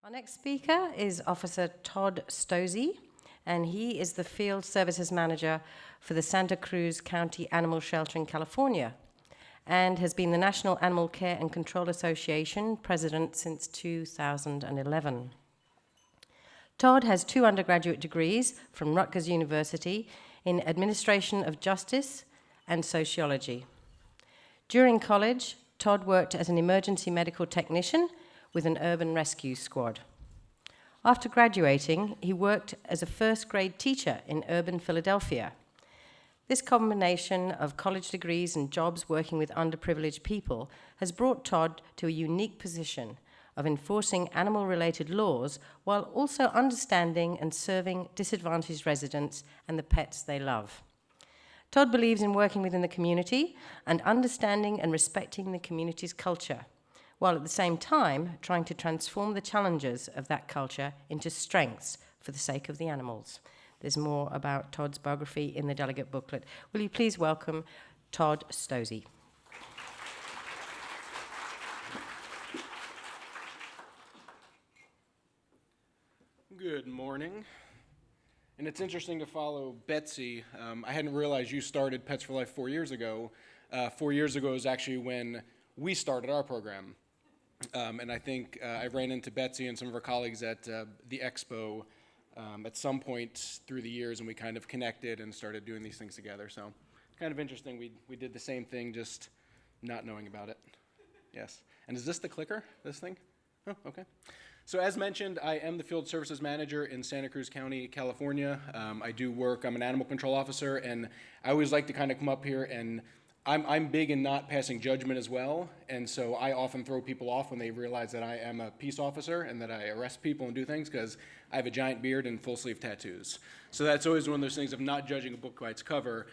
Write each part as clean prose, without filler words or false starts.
Our next speaker is Officer Todd Stosuy, and he is the Field Services Manager for the Santa Cruz County Animal Shelter in California, and has been the National Animal Care and Control Association President since 2011. Todd has 2 undergraduate degrees from Rutgers University in Administration of Justice and Sociology. During college, Todd worked as an emergency medical technician with an urban rescue squad. After graduating, he worked as a first-grade teacher in urban Philadelphia. This combination of college degrees and jobs working with underprivileged people has brought Todd to a unique position of enforcing animal-related laws while also understanding and serving disadvantaged residents and the pets they love. Todd believes in working within the community and understanding and respecting the community's culture, while at the same time trying to transform the challenges of that culture into strengths for the sake of the animals. There's more about Todd's biography in the delegate booklet. Will you please welcome Todd Stosuy? Good morning. And it's interesting to follow Betsy. I hadn't realized you started Pets for Life 4 years ago. 4 years ago is actually when we started our program. And I think I ran into Betsy and some of her colleagues at the expo at some point through the years, and we kind of connected and started doing these things together. So it's kind of interesting. We did the same thing, just not knowing about it. Yes. And is this the clicker, this thing? Oh, okay. So as mentioned, I am the Field Services Manager in Santa Cruz County, California. I'm an animal control officer, and I always like to kind of come up here and I'm big in not passing judgment as well, and so I often throw people off when they realize that I am a peace officer and that I arrest people and do things because I have a giant beard and full sleeve tattoos. So that's always one of those things of not judging a book by its cover.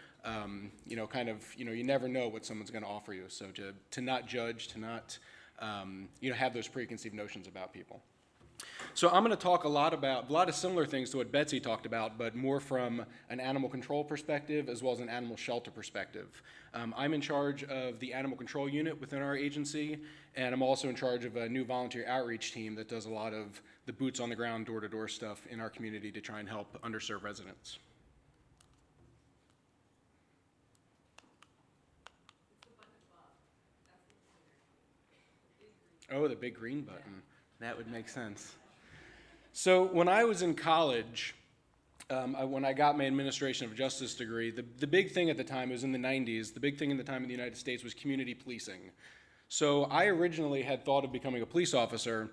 You never know what someone's going to offer you. So to not judge, to not have those preconceived notions about people. So I'm going to talk a lot of similar things to what Betsy talked about, but more from an animal control perspective as well as an animal shelter perspective. I'm in charge of the animal control unit within our agency, and I'm also in charge of a new volunteer outreach team that does a lot of the boots on the ground, door-to-door stuff in our community to try and help underserved residents. Oh, the big green button. That would make sense. So when I was in college, when I got my administration of justice degree, the big thing at the time, it was in the 90s, the big thing at the time in the United States was community policing. So I originally had thought of becoming a police officer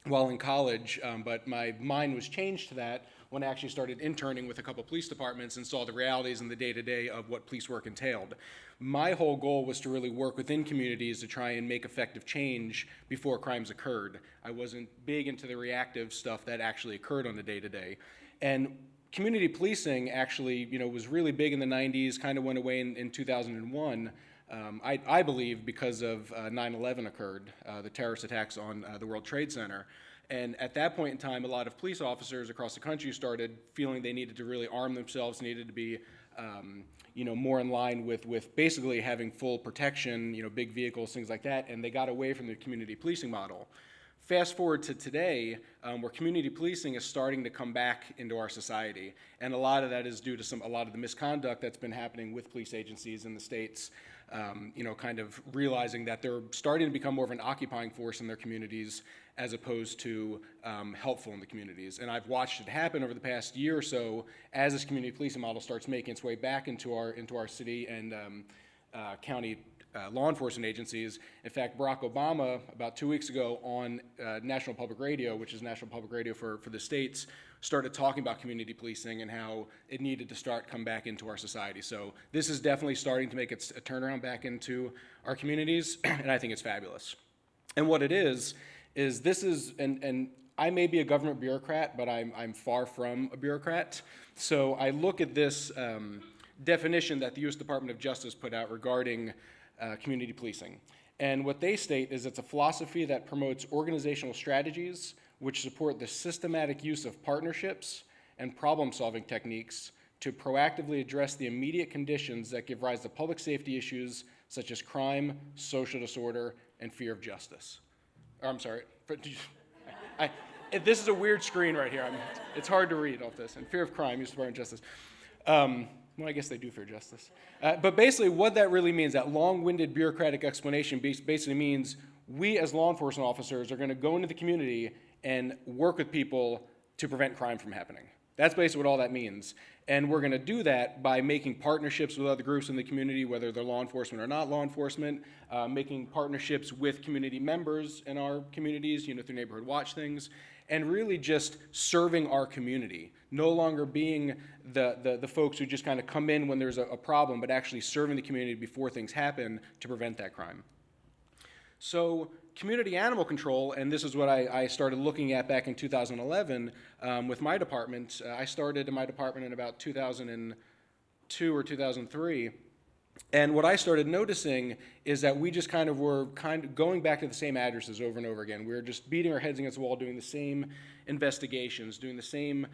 while in college, but my mind was changed to that when I actually started interning with a couple police departments and saw the realities and the day-to-day of what police work entailed. My whole goal was to really work within communities to try and make effective change before crimes occurred. I wasn't big into the reactive stuff that actually occurred on the day-to-day. And community policing actually, was really big in the 90s, kind of went away in 2001. I believe because of 9/11 occurred, the terrorist attacks on the World Trade Center. And at that point in time, a lot of police officers across the country started feeling they needed to really arm themselves, needed to be, more in line with basically having full protection, big vehicles, things like that, and they got away from the community policing model. Fast forward to today, where community policing is starting to come back into our society, and a lot of that is due to a lot of the misconduct that's been happening with police agencies in the states, kind of realizing that they're starting to become more of an occupying force in their communities as opposed to helpful in the communities. And I've watched it happen over the past year or so as this community policing model starts making its way back into our city and county law enforcement agencies. In fact, Barack Obama, about 2 weeks ago on National Public Radio, which is National Public Radio for the states, started talking about community policing and how it needed to come back into our society. So this is definitely starting to make a turnaround back into our communities, and I think it's fabulous. And what it is and I may be a government bureaucrat, but I'm far from a bureaucrat. So I look at this definition that the U.S. Department of Justice put out regarding community policing. And what they state is it's a philosophy that promotes organizational strategies which support the systematic use of partnerships and problem-solving techniques to proactively address the immediate conditions that give rise to public safety issues such as crime, social disorder, and fear of justice. I'm sorry. This is a weird screen right here. It's hard to read off this. And fear of crime, use of power and justice. Well, I guess they do fear justice. But basically what that really means, that long-winded bureaucratic explanation basically means we as law enforcement officers are going to go into the community and work with people to prevent crime from happening. That's basically what all that means. And we're going to do that by making partnerships with other groups in the community, whether they're law enforcement or not law enforcement, making partnerships with community members in our communities, through neighborhood watch things, and really just serving our community. No longer being the folks who just kind of come in when there's a problem, but actually serving the community before things happen to prevent that crime. So community animal control, and this is what I started looking at back in 2011 with my department. I started in my department in about 2002 or 2003. And what I started noticing is that we just were going back to the same addresses over and over again. We were just beating our heads against the wall, doing the same investigations, doing the same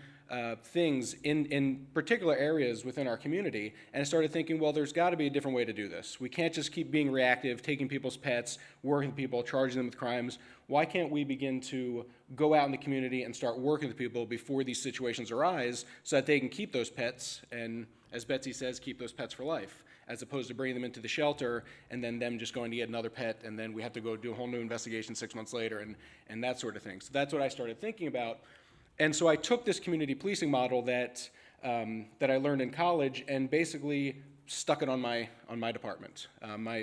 things in particular areas within our community. And I started thinking, well, there's got to be a different way to do this. We can't just keep being reactive, taking people's pets, working with people, charging them with crimes. Why can't we begin to go out in the community and start working with people before these situations arise so that they can keep those pets and, as Betsy says, keep those pets for life, as opposed to bringing them into the shelter and then them just going to get another pet, and then we have to go do a whole new investigation 6 months later and that sort of thing. So that's what I started thinking about. And so I took this community policing model that I learned in college and basically stuck it on my department, my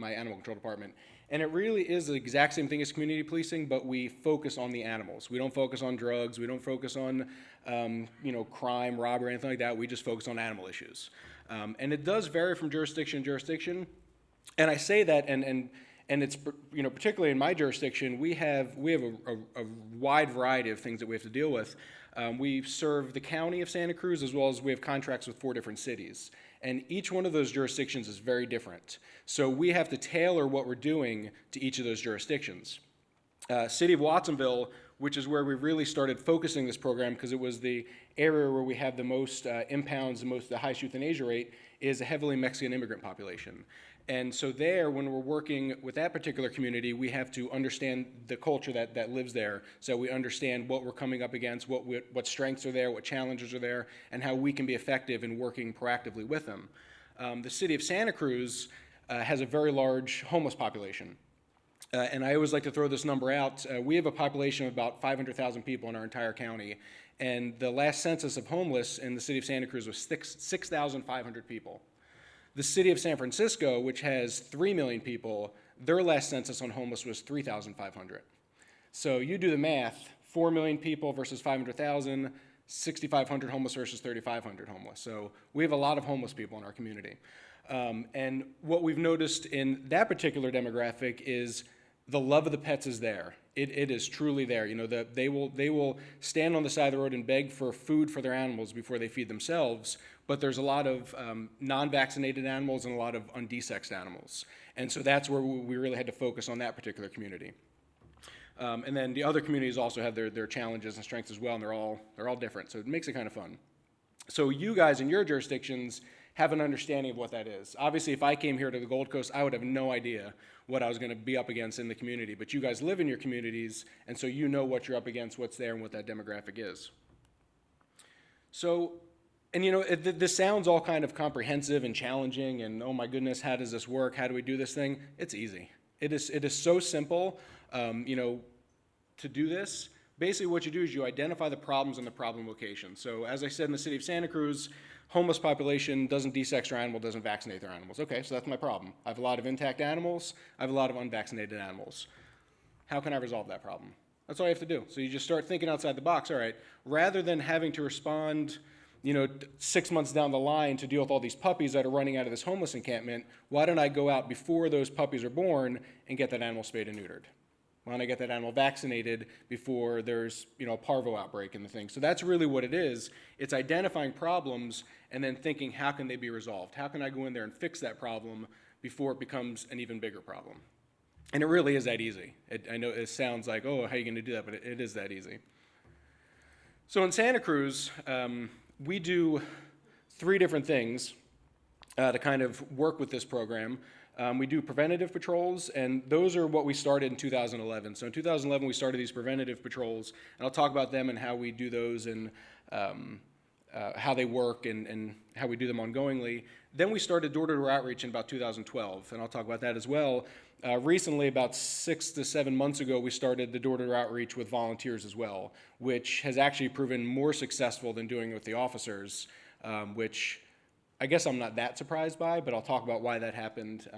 animal control department. And it really is the exact same thing as community policing, but we focus on the animals. We don't focus on drugs. We don't focus on crime, robbery, anything like that. We just focus on animal issues. And it does vary from jurisdiction to jurisdiction. And I say that, and it's particularly in my jurisdiction, we have a wide variety of things that we have to deal with. We serve the county of Santa Cruz, as well as we have contracts with 4 different cities. And each one of those jurisdictions is very different. So we have to tailor what we're doing to each of those jurisdictions. City of Watsonville, which is where we really started focusing this program because it was the area where we have the most impounds, the highest euthanasia rate, is a heavily Mexican immigrant population. And so there, when we're working with that particular community, we have to understand the culture that lives there, so we understand what we're coming up against, what strengths are there, what challenges are there, and how we can be effective in working proactively with them. The city of Santa Cruz has a very large homeless population. And I always like to throw this number out. We have a population of about 500,000 people in our entire county, and the last census of homeless in the city of Santa Cruz was 6,500 people. The city of San Francisco, which has 3 million people, their last census on homeless was 3,500. So you do the math, 4 million people versus 500,000, 6,500 homeless versus 3,500 homeless. So we have a lot of homeless people in our community. And what we've noticed in that particular demographic is the love of the pets is there. It is truly there. They will stand on the side of the road and beg for food for their animals before they feed themselves, but there's a lot of non-vaccinated animals and a lot of undesexed animals. And so that's where we really had to focus on that particular community. And then the other communities also have their challenges and strengths as well, and they're all different, so it makes it kind of fun. So you guys in your jurisdictions have an understanding of what that is. Obviously, if I came here to the Gold Coast, I would have no idea what I was going to be up against in the community, but you guys live in your communities, and so you know what you're up against, what's there, and what that demographic is. So, and this sounds all kind of comprehensive and challenging, and oh my goodness, how does this work? How do we do this thing? It's easy. It is so simple, to do this. Basically what you do is you identify the problems in the problem location. So as I said, in the city of Santa Cruz, homeless population doesn't desex their animal, doesn't vaccinate their animals. Okay, so that's my problem. I have a lot of intact animals, I have a lot of unvaccinated animals. How can I resolve that problem? That's all you have to do. So you just start thinking outside the box. All right, rather than having to respond 6 months down the line to deal with all these puppies that are running out of this homeless encampment, why don't I go out before those puppies are born and get that animal spayed and neutered? Why don't I get that animal vaccinated before there's a parvo outbreak in the thing? So that's really what it is. It's identifying problems and then thinking, how can they be resolved? How can I go in there and fix that problem before it becomes an even bigger problem? And it really is that easy. I know it sounds like, oh, how are you going to do that? But it is that easy. So in Santa Cruz, we do 3 different things to kind of work with this program. We do preventative patrols, and those are what we started in 2011. So in 2011, we started these preventative patrols, and I'll talk about them and how we do those and how they work and how we do them ongoingly. Then we started door-to-door outreach in about 2012, and I'll talk about that as well. Recently, about 6 to 7 months ago, we started the door-to-door outreach with volunteers as well, which has actually proven more successful than doing it with the officers, which I guess I'm not that surprised by, but I'll talk about why that happened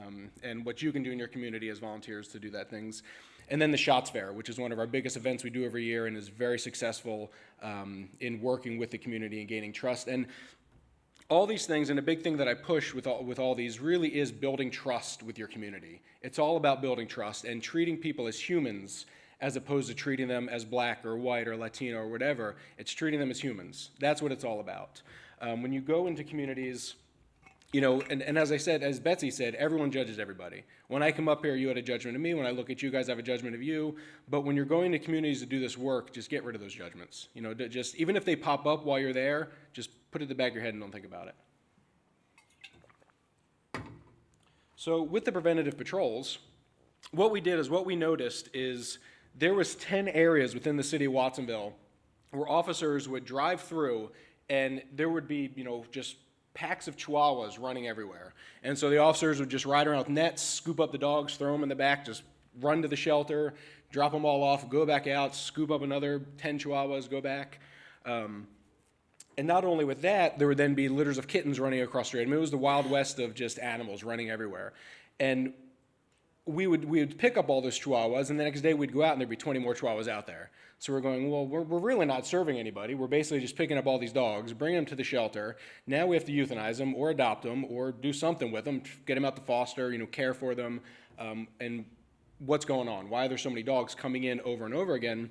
and what you can do in your community as volunteers to do that things. And then the Shots Fair, which is one of our biggest events we do every year and is very successful in working with the community and gaining trust. And all these things, and a big thing that I push with all these really is building trust with your community. It's all about building trust and treating people as humans as opposed to treating them as black or white or Latino or whatever. It's treating them as humans. That's what it's all about. When you go into communities, you know, and as I said, as Betsy said, everyone judges everybody. When I come up here, you had a judgment of me. When I look at you guys, I have a judgment of you. But when you're going to communities to do this work, just get rid of those judgments. You know, just even if they pop up while you're there, just put it at the back of your head and don't think about it. So with the preventative patrols, what we did is what we noticed is there was 10 areas within the city of Watsonville where officers would drive through and there would be, you know, just packs of chihuahuas running everywhere. And so the officers would just ride around with nets, scoop up the dogs, throw them in the back, just run to the shelter, drop them all off, go back out, scoop up another 10 chihuahuas, go back. And not only with that, there would then be litters of kittens running across the street. I mean, it was the Wild West of just animals running everywhere. And we would pick up all those chihuahuas, and the next day we'd go out and there'd be 20 more chihuahuas out there. So we're going, well, we're really not serving anybody. We're basically just picking up all these dogs, bringing them to the shelter. Now we have to euthanize them or adopt them or do something with them, get them out to foster, you know, care for them. And what's going on? Why are there so many dogs coming in over and over again?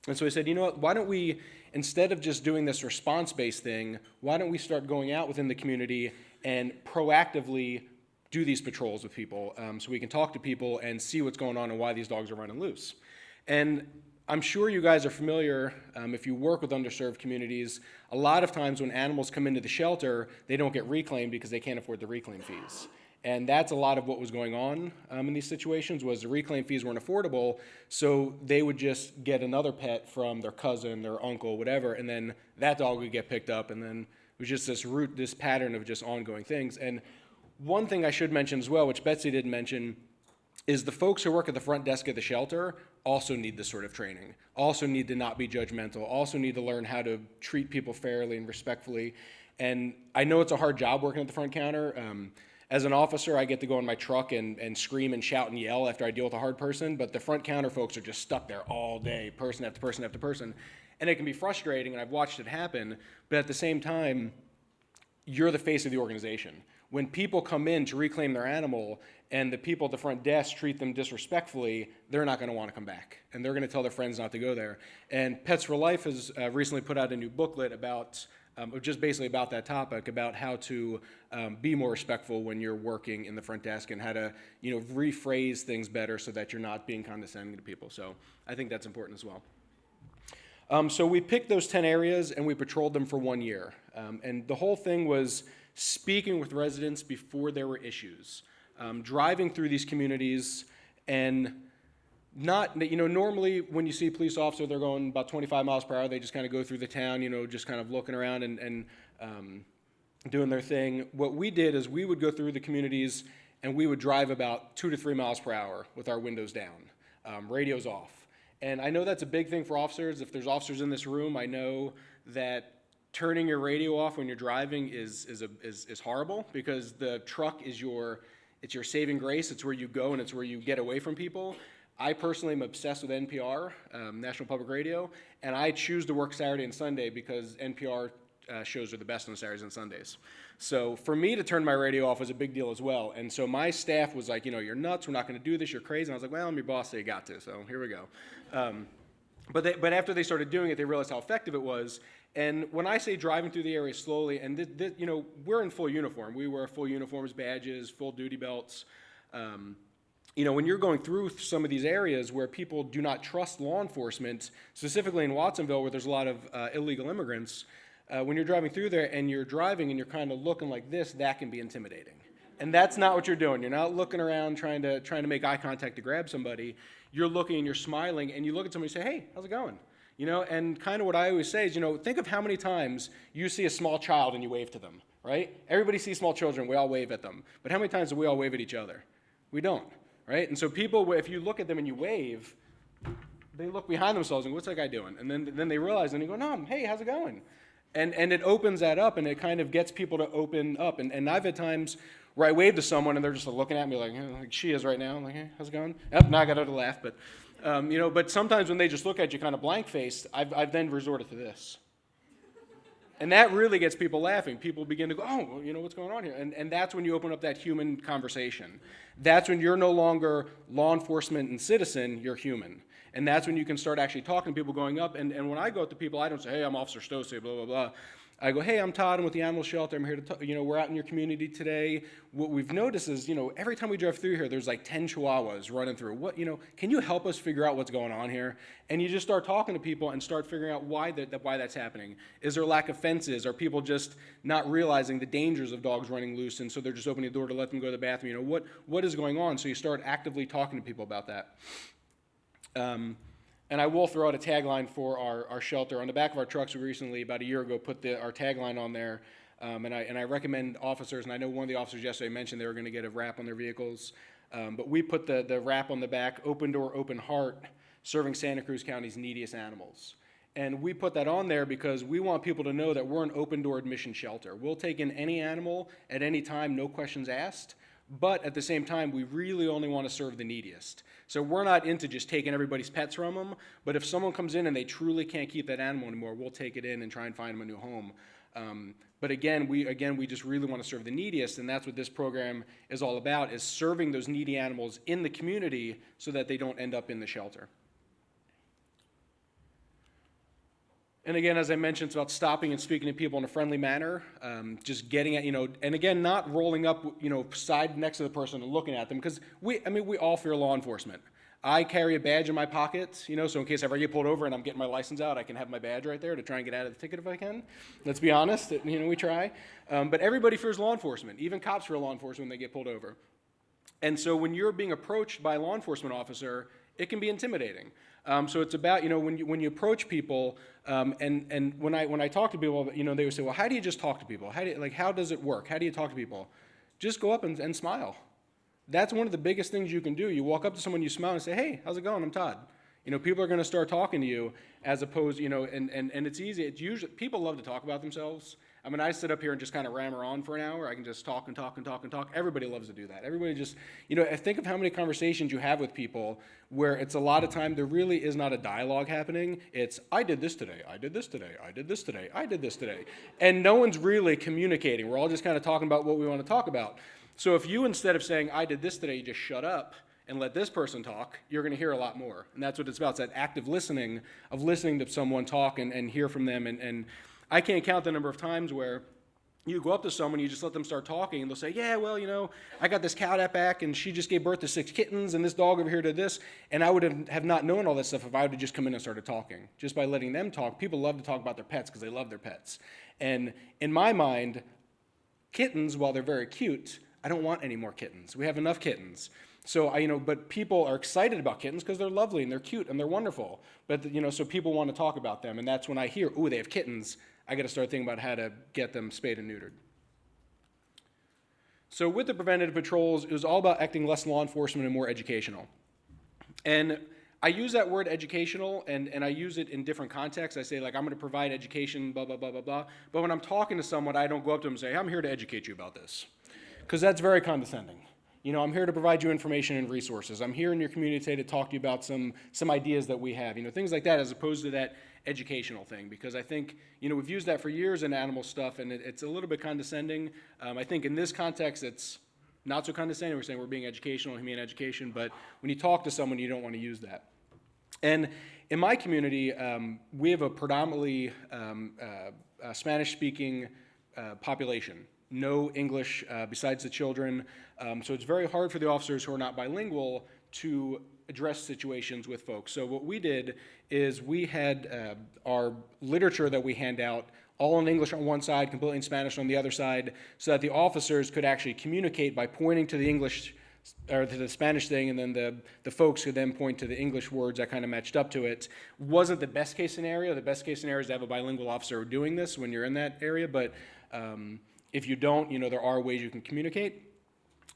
And so I said, you know what, why don't we, instead of just doing this response-based thing, why don't we start going out within the community and proactively do these patrols with people so we can talk to people and see what's going on and why these dogs are running loose. And I'm sure you guys are familiar, if you work with underserved communities, a lot of times when animals come into the shelter, they don't get reclaimed because they can't afford the reclaim fees. And that's a lot of what was going on in these situations was the reclaim fees weren't affordable, so they would just get another pet from their cousin, their uncle, whatever, and then that dog would get picked up, and then it was just this pattern of just ongoing things. And one thing I should mention as well, which Betsy didn't mention, is the folks who work at the front desk of the shelter also need this sort of training, also need to not be judgmental, also need to learn how to treat people fairly and respectfully. And I know it's a hard job working at the front counter. As an officer, I get to go in my truck and scream and shout and yell after I deal with a hard person, but the front counter folks are just stuck there all day, person after person after person. And it can be frustrating, and I've watched it happen, but at the same time, you're the face of the organization. When people come in to reclaim their animal and the people at the front desk treat them disrespectfully, they're not going to want to come back. And they're going to tell their friends not to go there. And Pets for Life has recently put out a new booklet about, just basically about that topic, about how to be more respectful when you're working in the front desk and how to, you know, rephrase things better so that you're not being condescending to people. So I think that's important as well. So we picked those 10 areas and we patrolled them for 1 year. And the whole thing was speaking with residents before there were issues, driving through these communities and not, you know, normally when you see a police officer, they're going about 25 miles per hour. They just kind of go through the town, you know, just kind of looking around and doing their thing. What we did is we would go through the communities and we would drive about 2 to 3 miles per hour with our windows down, radios off. And I know that's a big thing for officers. If there's officers in this room, I know that turning your radio off when you're driving is horrible because the truck is your saving grace. It's where you go and it's where you get away from people. I personally am obsessed with NPR, National Public Radio, and I choose to work Saturday and Sunday because NPR shows are the best on Saturdays and Sundays. So for me to turn my radio off was a big deal as well. And so my staff was like, you know, you're nuts. We're not going to do this. You're crazy. And I was like, well, I'm your boss, so you got to. So here we go. But after they started doing it, they realized how effective it was. And when I say driving through the area slowly, and you know, we're in full uniform. We wear full uniforms, badges, full duty belts. You know, when you're going through some of these areas where people do not trust law enforcement, specifically in Watsonville where there's a lot of illegal immigrants, when you're driving through there and you're driving and you're kind of looking like this, that can be intimidating. And that's not what you're doing. You're not looking around trying to make eye contact to grab somebody. You're looking and you're smiling, and you look at somebody and say, hey, how's it going? And kind of what I always say is, think of how many times you see a small child and you wave to them, right? Everybody sees small children, we all wave at them. But how many times do we all wave at each other? We don't, right? And so people, if you look at them and you wave, they look behind themselves and what's that guy doing? And then they realize, and you go, no, hey, how's it going? And it opens that up, and it kind of gets people to open up. And I've had times where I wave to someone and they're just looking at me like she is right now. I'm like, hey, how's it going? Yep, now I got to laugh, but but sometimes when they just look at you kind of blank-faced, I've then resorted to this. And that really gets people laughing. People begin to go, oh, what's going on here? And that's when you open up that human conversation. That's when you're no longer law enforcement and citizen, you're human. And that's when you can start actually talking to people going up. And when I go up to people, I don't say, hey, I'm Officer Stosuy, blah, blah, blah. I go, hey, I'm Todd, I'm with the Animal Shelter, I'm here to talk, we're out in your community today. What we've noticed is, every time we drive through here, there's like 10 chihuahuas running through. Can you help us figure out what's going on here? And you just start talking to people and start figuring out why that's happening. Is there lack of fences? Are people just not realizing the dangers of dogs running loose, and so they're just opening the door to let them go to the bathroom? What is going on? So you start actively talking to people about that. And I will throw out a tagline for our shelter. On the back of our trucks, we recently, about a year ago, put our tagline on there. And I recommend officers, and I know one of the officers yesterday mentioned they were going to get a wrap on their vehicles. But we put the wrap on the back, open door, open heart, serving Santa Cruz County's neediest animals. And we put that on there because we want people to know that we're an open door admission shelter. We'll take in any animal at any time, no questions asked. But at the same time, we really only want to serve the neediest. So we're not into just taking everybody's pets from them, but if someone comes in and they truly can't keep that animal anymore, we'll take it in and try and find them a new home. But again, we just really want to serve the neediest, and that's what this program is all about, is serving those needy animals in the community so that they don't end up in the shelter. And again, as I mentioned, it's about stopping and speaking to people in a friendly manner, just getting at, and again, not rolling up, side next to the person and looking at them, because we all fear law enforcement. I carry a badge in my pocket, so in case I ever get pulled over and I'm getting my license out, I can have my badge right there to try and get out of the ticket if I can. Let's be honest, we try. But everybody fears law enforcement. Even cops fear law enforcement when they get pulled over. And so when you're being approached by a law enforcement officer, it can be intimidating. So it's about, when you approach people, and when I talk to people, they would say, well, how do you just talk to people? How does it work? How do you talk to people? Just go up and smile. That's one of the biggest things you can do. You walk up to someone, you smile and say, hey, how's it going? I'm Todd. People are going to start talking to you as opposed, and it's easy. It's usually, people love to talk about themselves. I sit up here and just kind of rammer on for an hour. I can just talk and talk and talk and talk. Everybody loves to do that. Everybody just, think of how many conversations you have with people where it's a lot of time there really is not a dialogue happening. It's, I did this today, I did this today, I did this today, I did this today. And no one's really communicating. We're all just kind of talking about what we want to talk about. So if you, instead of saying, I did this today, you just shut up and let this person talk, you're going to hear a lot more. And that's what it's about. It's that active listening, of listening to someone talk and hear from them. And I can't count the number of times where you go up to someone, you just let them start talking, and they'll say, yeah, well, I got this cow out back, and she just gave birth to 6 kittens, and this dog over here did this. And I would have not known all that stuff if I would have just come in and started talking. Just by letting them talk, people love to talk about their pets because they love their pets. And in my mind, kittens, while they're very cute, I don't want any more kittens. We have enough kittens. So, but people are excited about kittens because they're lovely and they're cute and they're wonderful. But, so people want to talk about them. And that's when I hear, ooh, they have kittens. I got to start thinking about how to get them spayed and neutered. So with the preventative patrols, it was all about acting less law enforcement and more educational. And I use that word educational, and I use it in different contexts. I say, I'm going to provide education, blah, blah, blah, blah, blah. But when I'm talking to someone, I don't go up to them and say, I'm here to educate you about this. Because that's very condescending. I'm here to provide you information and resources. I'm here in your community today to talk to you about some ideas that we have, things like that, as opposed to that educational thing. Because I think, we've used that for years in animal stuff, and it's a little bit condescending. I think in this context, it's not so condescending. We're saying we're being educational, humane education, but when you talk to someone, you don't want to use that. And in my community, we have a predominantly Spanish-speaking population. No English besides the children. So it's very hard for the officers who are not bilingual to address situations with folks. So what we did is we had our literature that we hand out all in English on one side, completely in Spanish on the other side, so that the officers could actually communicate by pointing to the English or to the Spanish thing, and then the folks could then point to the English words that kind of matched up to it. Wasn't the best case scenario. The best case scenario is to have a bilingual officer doing this when you're in that area, but if you don't, there are ways you can communicate.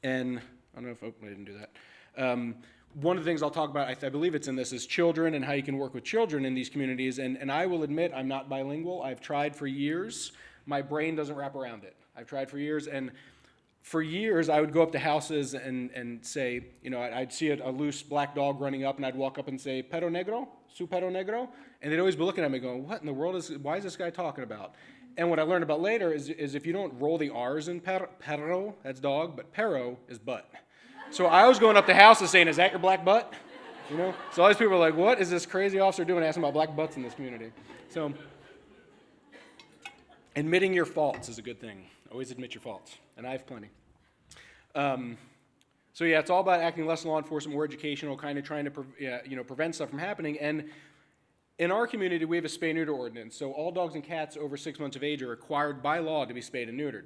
And I don't know if, I didn't do that. One of the things I'll talk about, I believe it's in this, is children and how you can work with children in these communities. And I will admit I'm not bilingual. I've tried for years. My brain doesn't wrap around it. I've tried for years, and for years I would go up to houses and say, I'd see a loose black dog running up, and I'd walk up and say, "Perro negro, su perro negro," and they'd always be looking at me going, "What in the world why is this guy talking about?" And what I learned about later is if you don't roll the R's in perro, that's dog, but perro is butt. So I was going up to houses saying, "Is that your black butt?" So all these people are like, "What is this crazy officer doing asking about black butts in this community?" So admitting your faults is a good thing. Always admit your faults, and I have plenty. So yeah, it's all about acting less law enforcement, more educational, kind of trying to prevent stuff from happening. And in our community, we have a spay-neuter ordinance. So all dogs and cats over 6 months of age are required by law to be spayed and neutered,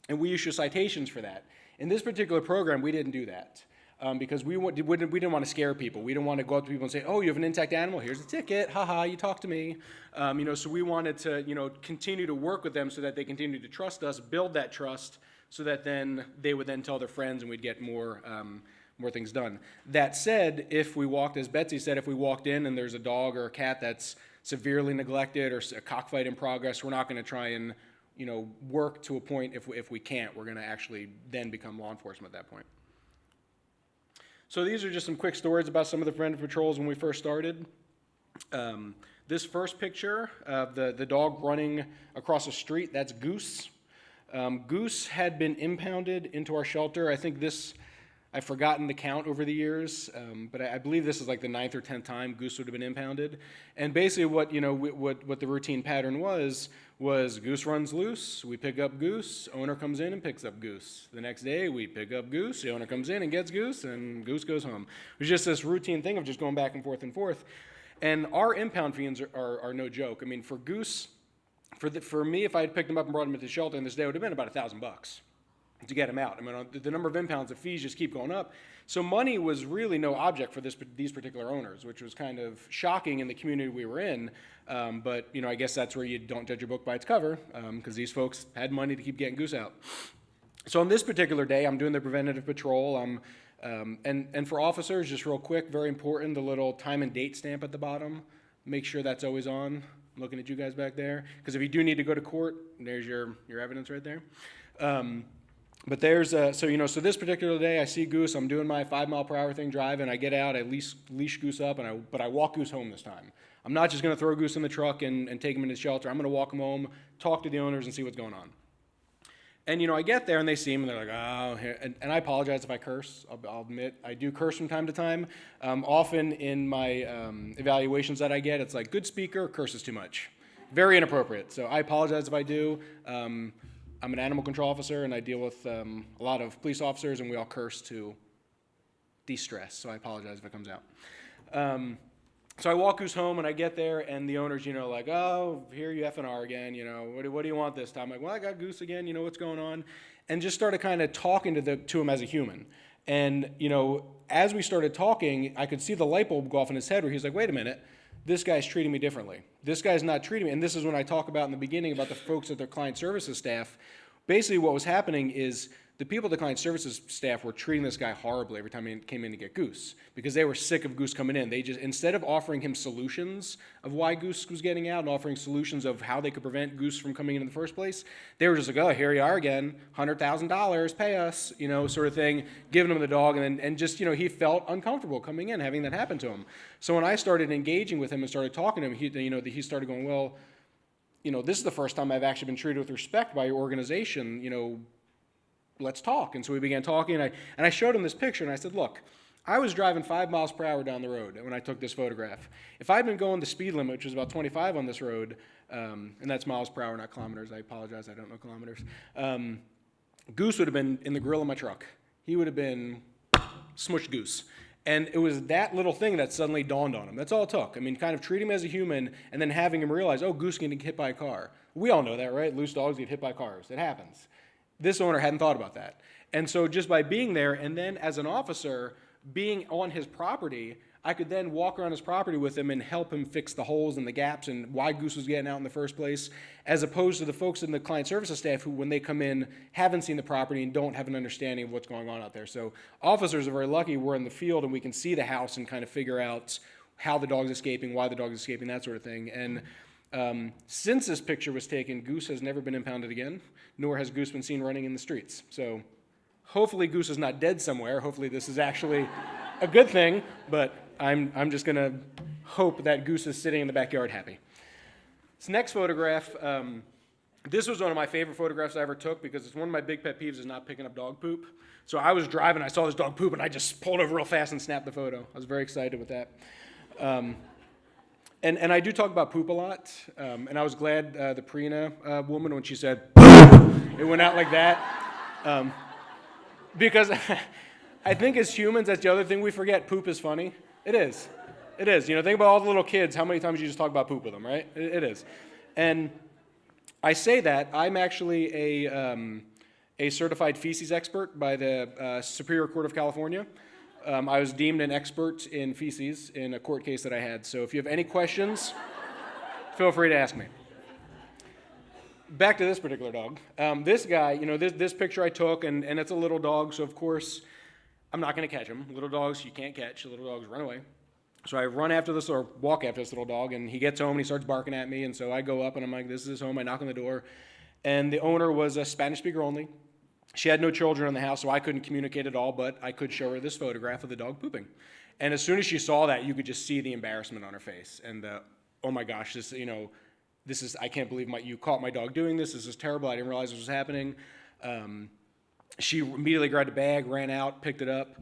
and we issue citations for that. In this particular program, we didn't do that because we didn't want to scare people. We didn't want to go up to people and say, "Oh, you have an intact animal? Here's a ticket. Ha, you talk to me." So we wanted to continue to work with them so that they continue to trust us, build that trust, so that then they would then tell their friends and we'd get more things done. That said, as Betsy said, if we walked in and there's a dog or a cat that's severely neglected or a cockfight in progress, we're not going to try and work to a point. If we can't, we're going to actually then become law enforcement at that point. So these are just some quick stories about some of the preventive patrols when we first started. This first picture of the dog running across the street, that's Goose. Goose had been impounded into our shelter. I think I've forgotten the count over the years, but I believe this is like the 9th or 10th time Goose would have been impounded. And basically what the routine pattern was Goose runs loose, we pick up Goose, owner comes in and picks up Goose. The next day we pick up Goose, the owner comes in and gets Goose, and Goose goes home. It was just this routine thing of just going back and forth and forth. And our impound fees are no joke. I mean, for Goose, for me, if I had picked him up and brought him into the shelter, and this day would have been about $1,000 to get him out. I mean, the number of impounds, the fees just keep going up. So money was really no object for these particular owners, which was kind of shocking in the community we were in. But I guess that's where you don't judge a book by its cover, because these folks had money to keep getting Goose out. So on this particular day, I'm doing the preventative patrol. And for officers, just real quick, very important, the little time and date stamp at the bottom. Make sure that's always on. I'm looking at you guys back there, because if you do need to go to court, there's your evidence right there. But there's so this particular day, I see Goose. I'm doing my 5-mile-per-hour thing, driving. I get out, I leash Goose up, but I walk Goose home this time. I'm not just going to throw Goose in the truck and take him into the shelter. I'm going to walk him home, talk to the owners, and see what's going on. And I get there and they see him and they're like, "Oh," and I apologize if I curse. I'll admit I do curse from time to time. Often in my evaluations that I get, it's like, "Good speaker, curses too much." Very inappropriate. So I apologize if I do. I'm an animal control officer and I deal with a lot of police officers, and we all curse to de-stress. So I apologize if it comes out. So I walk Goose home and I get there and the owner's, like, "Oh, here you effing are again, what do you want this time?" I'm like, "Well, I got Goose again, what's going on?" And just started kind of talking to him as a human. And, as we started talking, I could see the light bulb go off in his head where he's like, "Wait a minute, this guy's treating me differently. This guy's not treating me." And this is when I talk about in the beginning about the folks at their client services staff. Basically what was happening is the people at the client services staff were treating this guy horribly every time he came in to get Goose, because they were sick of Goose coming in. They just, instead of offering him solutions of why Goose was getting out and offering solutions of how they could prevent Goose from coming in the first place, they were just like, "Oh, here you are again, $100,000, pay us," sort of thing, giving him the dog, and just, he felt uncomfortable coming in, having that happen to him. So when I started engaging with him and started talking to him, he started going, "Well, this is the first time I've actually been treated with respect by your organization, let's talk." And so we began talking, and I showed him this picture, and I said, "Look, I was driving 5 miles per hour down the road when I took this photograph. If I'd been going the speed limit, which was about 25 on this road," and that's miles per hour, not kilometers. I apologize, I don't know kilometers. Goose would have been in the grill of my truck. He would have been smushed Goose. And it was that little thing that suddenly dawned on him. That's all it took. I mean, kind of treat him as a human and then having him realize, "Oh, Goose getting hit by a car." We all know that, right? Loose dogs get hit by cars. It happens. This owner hadn't thought about that. And so just by being there, and then as an officer, being on his property, I could then walk around his property with him and help him fix the holes and the gaps and why Goose was getting out in the first place, as opposed to the folks in the client services staff who, when they come in, haven't seen the property and don't have an understanding of what's going on out there. So officers are very lucky we're in the field and we can see the house and kind of figure out how the dog's escaping, why the dog's escaping, that sort of thing. And since this picture was taken, Goose has never been impounded again, nor has Goose been seen running in the streets. So hopefully Goose is not dead somewhere. Hopefully this is actually a good thing, but I'm just going to hope that Goose is sitting in the backyard happy. This next photograph, this was one of my favorite photographs I ever took because it's one of my big pet peeves is not picking up dog poop. So I was driving, I saw this dog poop, and I just pulled over real fast and snapped the photo. I was very excited with that. And I do talk about poop a lot, and I was glad the Prina woman, when she said, it went out like that. Because I think as humans, that's the other thing we forget. Poop is funny. It is. It is. You know, think about all the little kids, how many times you just talk about poop with them, right? It is. And I say that. I'm actually a certified feces expert by the Superior Court of California. I was deemed an expert in feces in a court case that I had. So if you have any questions, feel free to ask me. Back to this particular dog. This guy, you know, this picture I took, and it's a little dog, so of course, I'm not going to catch him. Little dogs you can't catch. Little dogs run away. So I run after this, or walk after this little dog, and he gets home and he starts barking at me, and so I go up and I'm like, this is his home. I knock on the door, and the owner was a Spanish speaker only. She had no children in the house, so I couldn't communicate at all, but I could show her this photograph of the dog pooping. And as soon as she saw that, you could just see the embarrassment on her face, and oh my gosh, this, you know, this is, I can't believe you caught my dog doing this. This is terrible. I didn't realize this was happening. She immediately grabbed a bag, ran out, picked it up.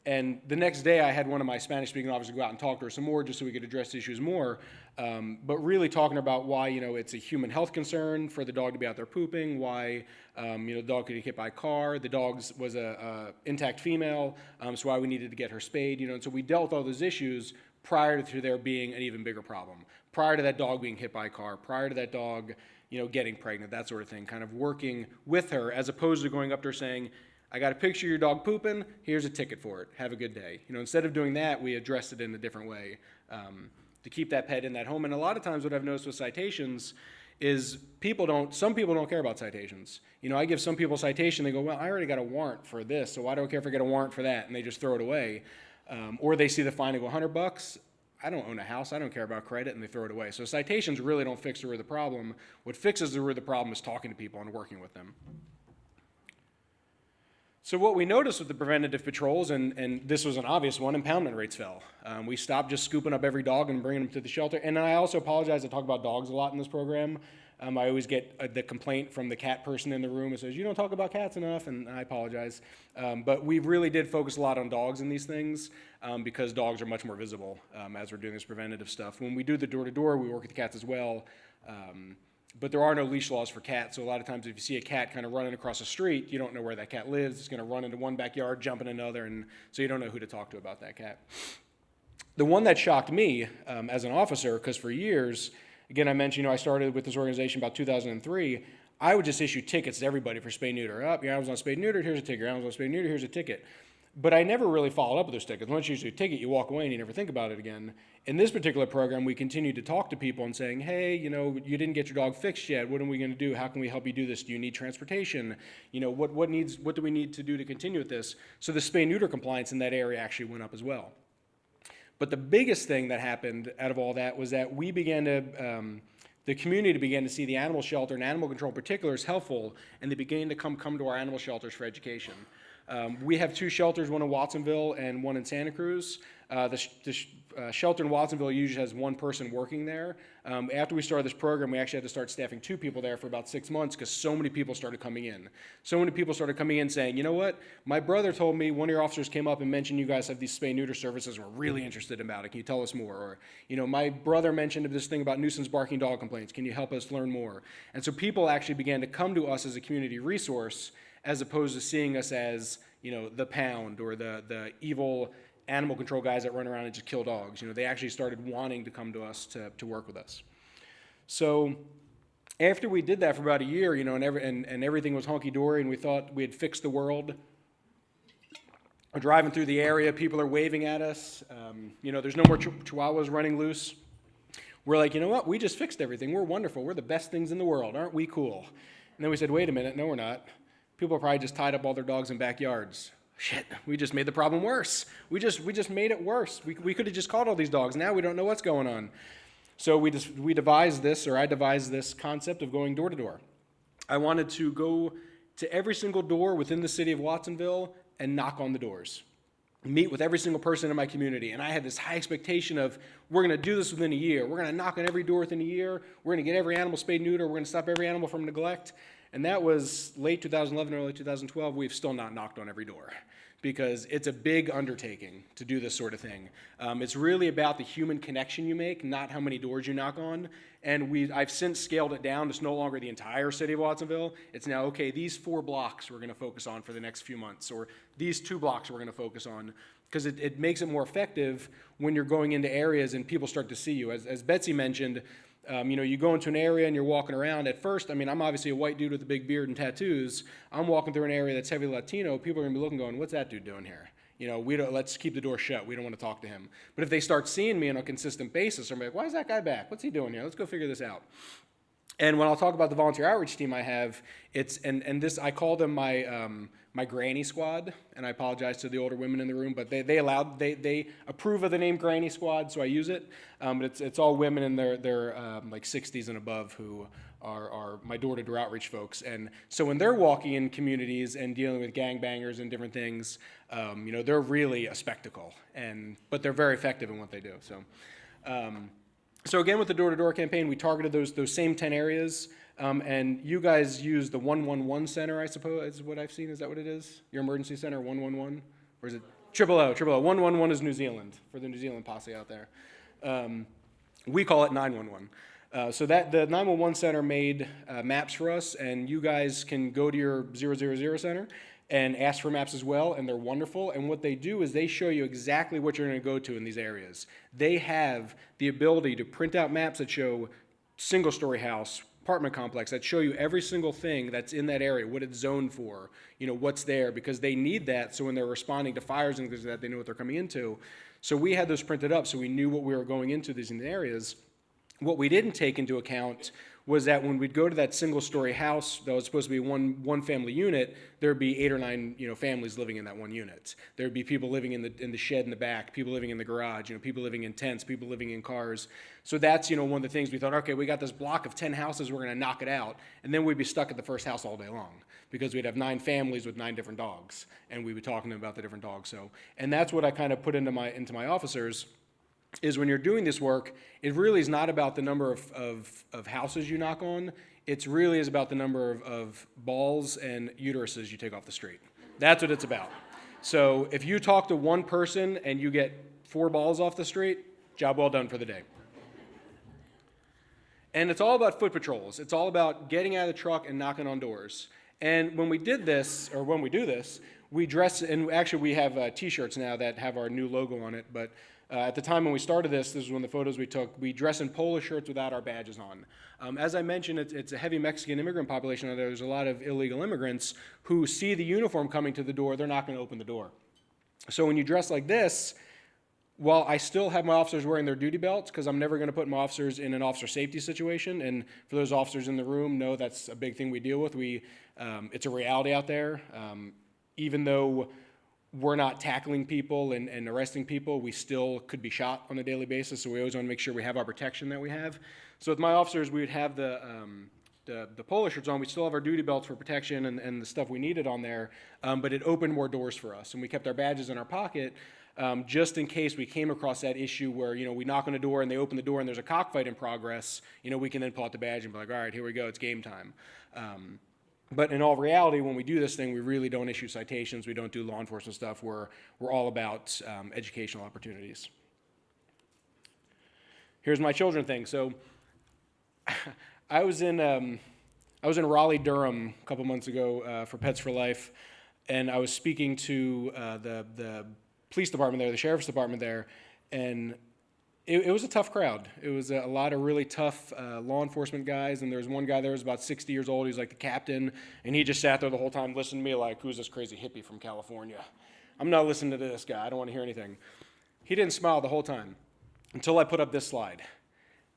And the next day I had one of my Spanish-speaking officers go out and talk to her some more just so we could address the issues more. But really talking about why, you know, it's a human health concern for the dog to be out there pooping, why, you know, the dog could get hit by a car. The dog was a intact female, so why we needed to get her spayed, you know. And so we dealt with all those issues prior to there being an even bigger problem. Prior to that dog being hit by a car, prior to that dog, you know, getting pregnant, that sort of thing, kind of working with her as opposed to going up to her saying, I got a picture of your dog pooping, here's a ticket for it, have a good day. You know, instead of doing that, we addressed it in a different way to keep that pet in that home. And a lot of times what I've noticed with citations is some people don't care about citations. You know, I give some people a citation, they go, well, I already got a warrant for this, so why do I care if I get a warrant for that? And they just throw it away. Or they see the fine and go, $100, I don't own a house, I don't care about credit, and they throw it away. So citations really don't fix the root of the problem. What fixes the root of the problem is talking to people and working with them. So what we noticed with the preventative patrols, and this was an obvious one, impoundment rates fell. We stopped just scooping up every dog and bringing them to the shelter. And I also apologize, I talk about dogs a lot in this program. I always get the complaint from the cat person in the room that says, you don't talk about cats enough, and I apologize. But we really did focus a lot on dogs in these things because dogs are much more visible as we're doing this preventative stuff. When we do the door-to-door, we work with the cats as well. But there are no leash laws for cats, so a lot of times if you see a cat kind of running across the street, you don't know where that cat lives. It's going to run into one backyard, jump in another, and so you don't know who to talk to about that cat. The one that shocked me as an officer, because for years, again, I mentioned, you know, I started with this organization about 2003. I would just issue tickets to everybody for spay-neuter. Your animal's not spayed-neutered, here's a ticket. Your animal's not spayed-neutered, here's a ticket. But I never really followed up with those tickets. Once you issue a ticket, you walk away and you never think about it again. In this particular program, we continued to talk to people and saying, hey, you know, you didn't get your dog fixed yet. What are we going to do? How can we help you do this? Do you need transportation? You know, what do we need to do to continue with this? So the spay-neuter compliance in that area actually went up as well. But the biggest thing that happened out of all that was that we began to, the community began to see the animal shelter and animal control in particular as helpful, and they began to come to our animal shelters for education. We have two shelters, one in Watsonville and one in Santa Cruz. The shelter in Watsonville usually has one person working there. After we started this program, we actually had to start staffing 2 people there for about 6 months because so many people started coming in. So many people started coming in saying, you know what, my brother told me one of your officers came up and mentioned you guys have these spay-neuter services and we're really interested about it. Can you tell us more? Or, you know, my brother mentioned this thing about nuisance barking dog complaints. Can you help us learn more? And so people actually began to come to us as a community resource as opposed to seeing us as, you know, the pound or the evil animal control guys that run around and just kill dogs. You know, they actually started wanting to come to us to work with us. So after we did that for about a year, and everything was hunky-dory, and we thought we had fixed the world, we're driving through the area, people are waving at us, there's no more chihuahuas running loose. We're like, you know what, we just fixed everything, we're wonderful, we're the best things in the world, aren't we cool? And then we said, wait a minute, no we're not. People probably just tied up all their dogs in backyards. Shit, we just made the problem worse. We just made it worse. We could have just caught all these dogs, now we don't know what's going on. So I devised this concept of going door to door. I wanted to go to every single door within the city of Watsonville and knock on the doors. Meet with every single person in my community. And I had this high expectation of, we're going to do this within a year. We're going to knock on every door within a year. We're going to get every animal spayed neuter. We're going to stop every animal from neglect. And that was late 2011, early 2012. We've still not knocked on every door because it's a big undertaking to do this sort of thing. It's really about the human connection you make, not how many doors you knock on. And I've since scaled it down. It's no longer the entire city of Watsonville. It's now, okay, these 4 blocks we're going to focus on for the next few months, or these 2 blocks we're going to focus on, because it makes it more effective when you're going into areas and people start to see you. As Betsy mentioned, you go into an area and you're walking around. At first, I'm obviously a white dude with a big beard and tattoos. I'm walking through an area that's heavily Latino. People are going to be looking going, what's that dude doing here? Let's keep the door shut. We don't want to talk to him. But if they start seeing me on a consistent basis, I'm like, why is that guy back? What's he doing here? Let's go figure this out. And when I'll talk about the volunteer outreach team I have, I call them my granny squad, and I apologize to the older women in the room, but they approve of the name granny squad, so I use it. But it's all women in their like 60s and above who are my door-to-door outreach folks. And so when they're walking in communities and dealing with gangbangers and different things, they're really a spectacle, but they're very effective in what they do. So again, with the door-to-door campaign, we targeted those same 10 areas, and you guys use the 111 center, I suppose, is what I've seen. Is that what it is? Your emergency center, 111? Or is it 000? 111 is New Zealand, for the New Zealand posse out there. We call it 911. So that the 911 center made maps for us, and you guys can go to your 000 center and ask for maps as well, and they're wonderful. And what they do is they show you exactly what you're going to go to in these areas. They have the ability to print out maps that show single-story house, apartment complex, that show you every single thing that's in that area, what it's zoned for, what's there, because they need that so when they're responding to fires and things like that, they know what they're coming into. So we had those printed up so we knew what we were going into these areas. What we didn't take into account was that when we'd go to that single-story house that was supposed to be one family unit, there'd be 8 or 9 families living in that one unit. There'd be people living in the shed in the back, people living in the garage, people living in tents, people living in cars. So that's one of the things we thought, okay, we got this block of 10 houses, we're going to knock it out, and then we'd be stuck at the first house all day long because we'd have 9 families with 9 different dogs, and we'd be talking to them about the different dogs. And that's what I kind of put into my officers. Is when you're doing this work, it really is not about the number of houses you knock on. It really is about the number of balls and uteruses you take off the street. That's what it's about. So if you talk to one person and you get 4 balls off the street, job well done for the day. And it's all about foot patrols. It's all about getting out of the truck and knocking on doors. And when we do this, we dress, and actually we have T-shirts now that have our new logo on it, but at the time when we started this is one of the photos we took, we dress in polo shirts without our badges on. As I mentioned, it's a heavy Mexican immigrant population. There's a lot of illegal immigrants who see the uniform coming to the door, they're not going to open the door. So when you dress like this, while I still have my officers wearing their duty belts, because I'm never going to put my officers in an officer safety situation, and for those officers in the room, know that's a big thing we deal with. It's a reality out there. Even though we're not tackling people and arresting people, we still could be shot on a daily basis, so we always want to make sure we have our protection that we have. So with my officers, we would have the polo shirts on. We still have our duty belts for protection and the stuff we needed on there, but it opened more doors for us, and we kept our badges in our pocket just in case we came across that issue where, we knock on a door and they open the door and there's a cockfight in progress, we can then pull out the badge and be like, all right, here we go, it's game time. But in all reality, when we do this thing, we really don't issue citations. We don't do law enforcement stuff. We're all about educational opportunities. Here's my children thing. So I was in Raleigh, Durham a couple months ago for Pets for Life, and I was speaking to the police department there, the sheriff's department there, and It was a tough crowd. It was a lot of really tough law enforcement guys, and there was one guy there who was about 60 years old. He was like the captain, and he just sat there the whole time listening to me like, who's this crazy hippie from California? I'm not listening to this guy. I don't want to hear anything. He didn't smile the whole time until I put up this slide.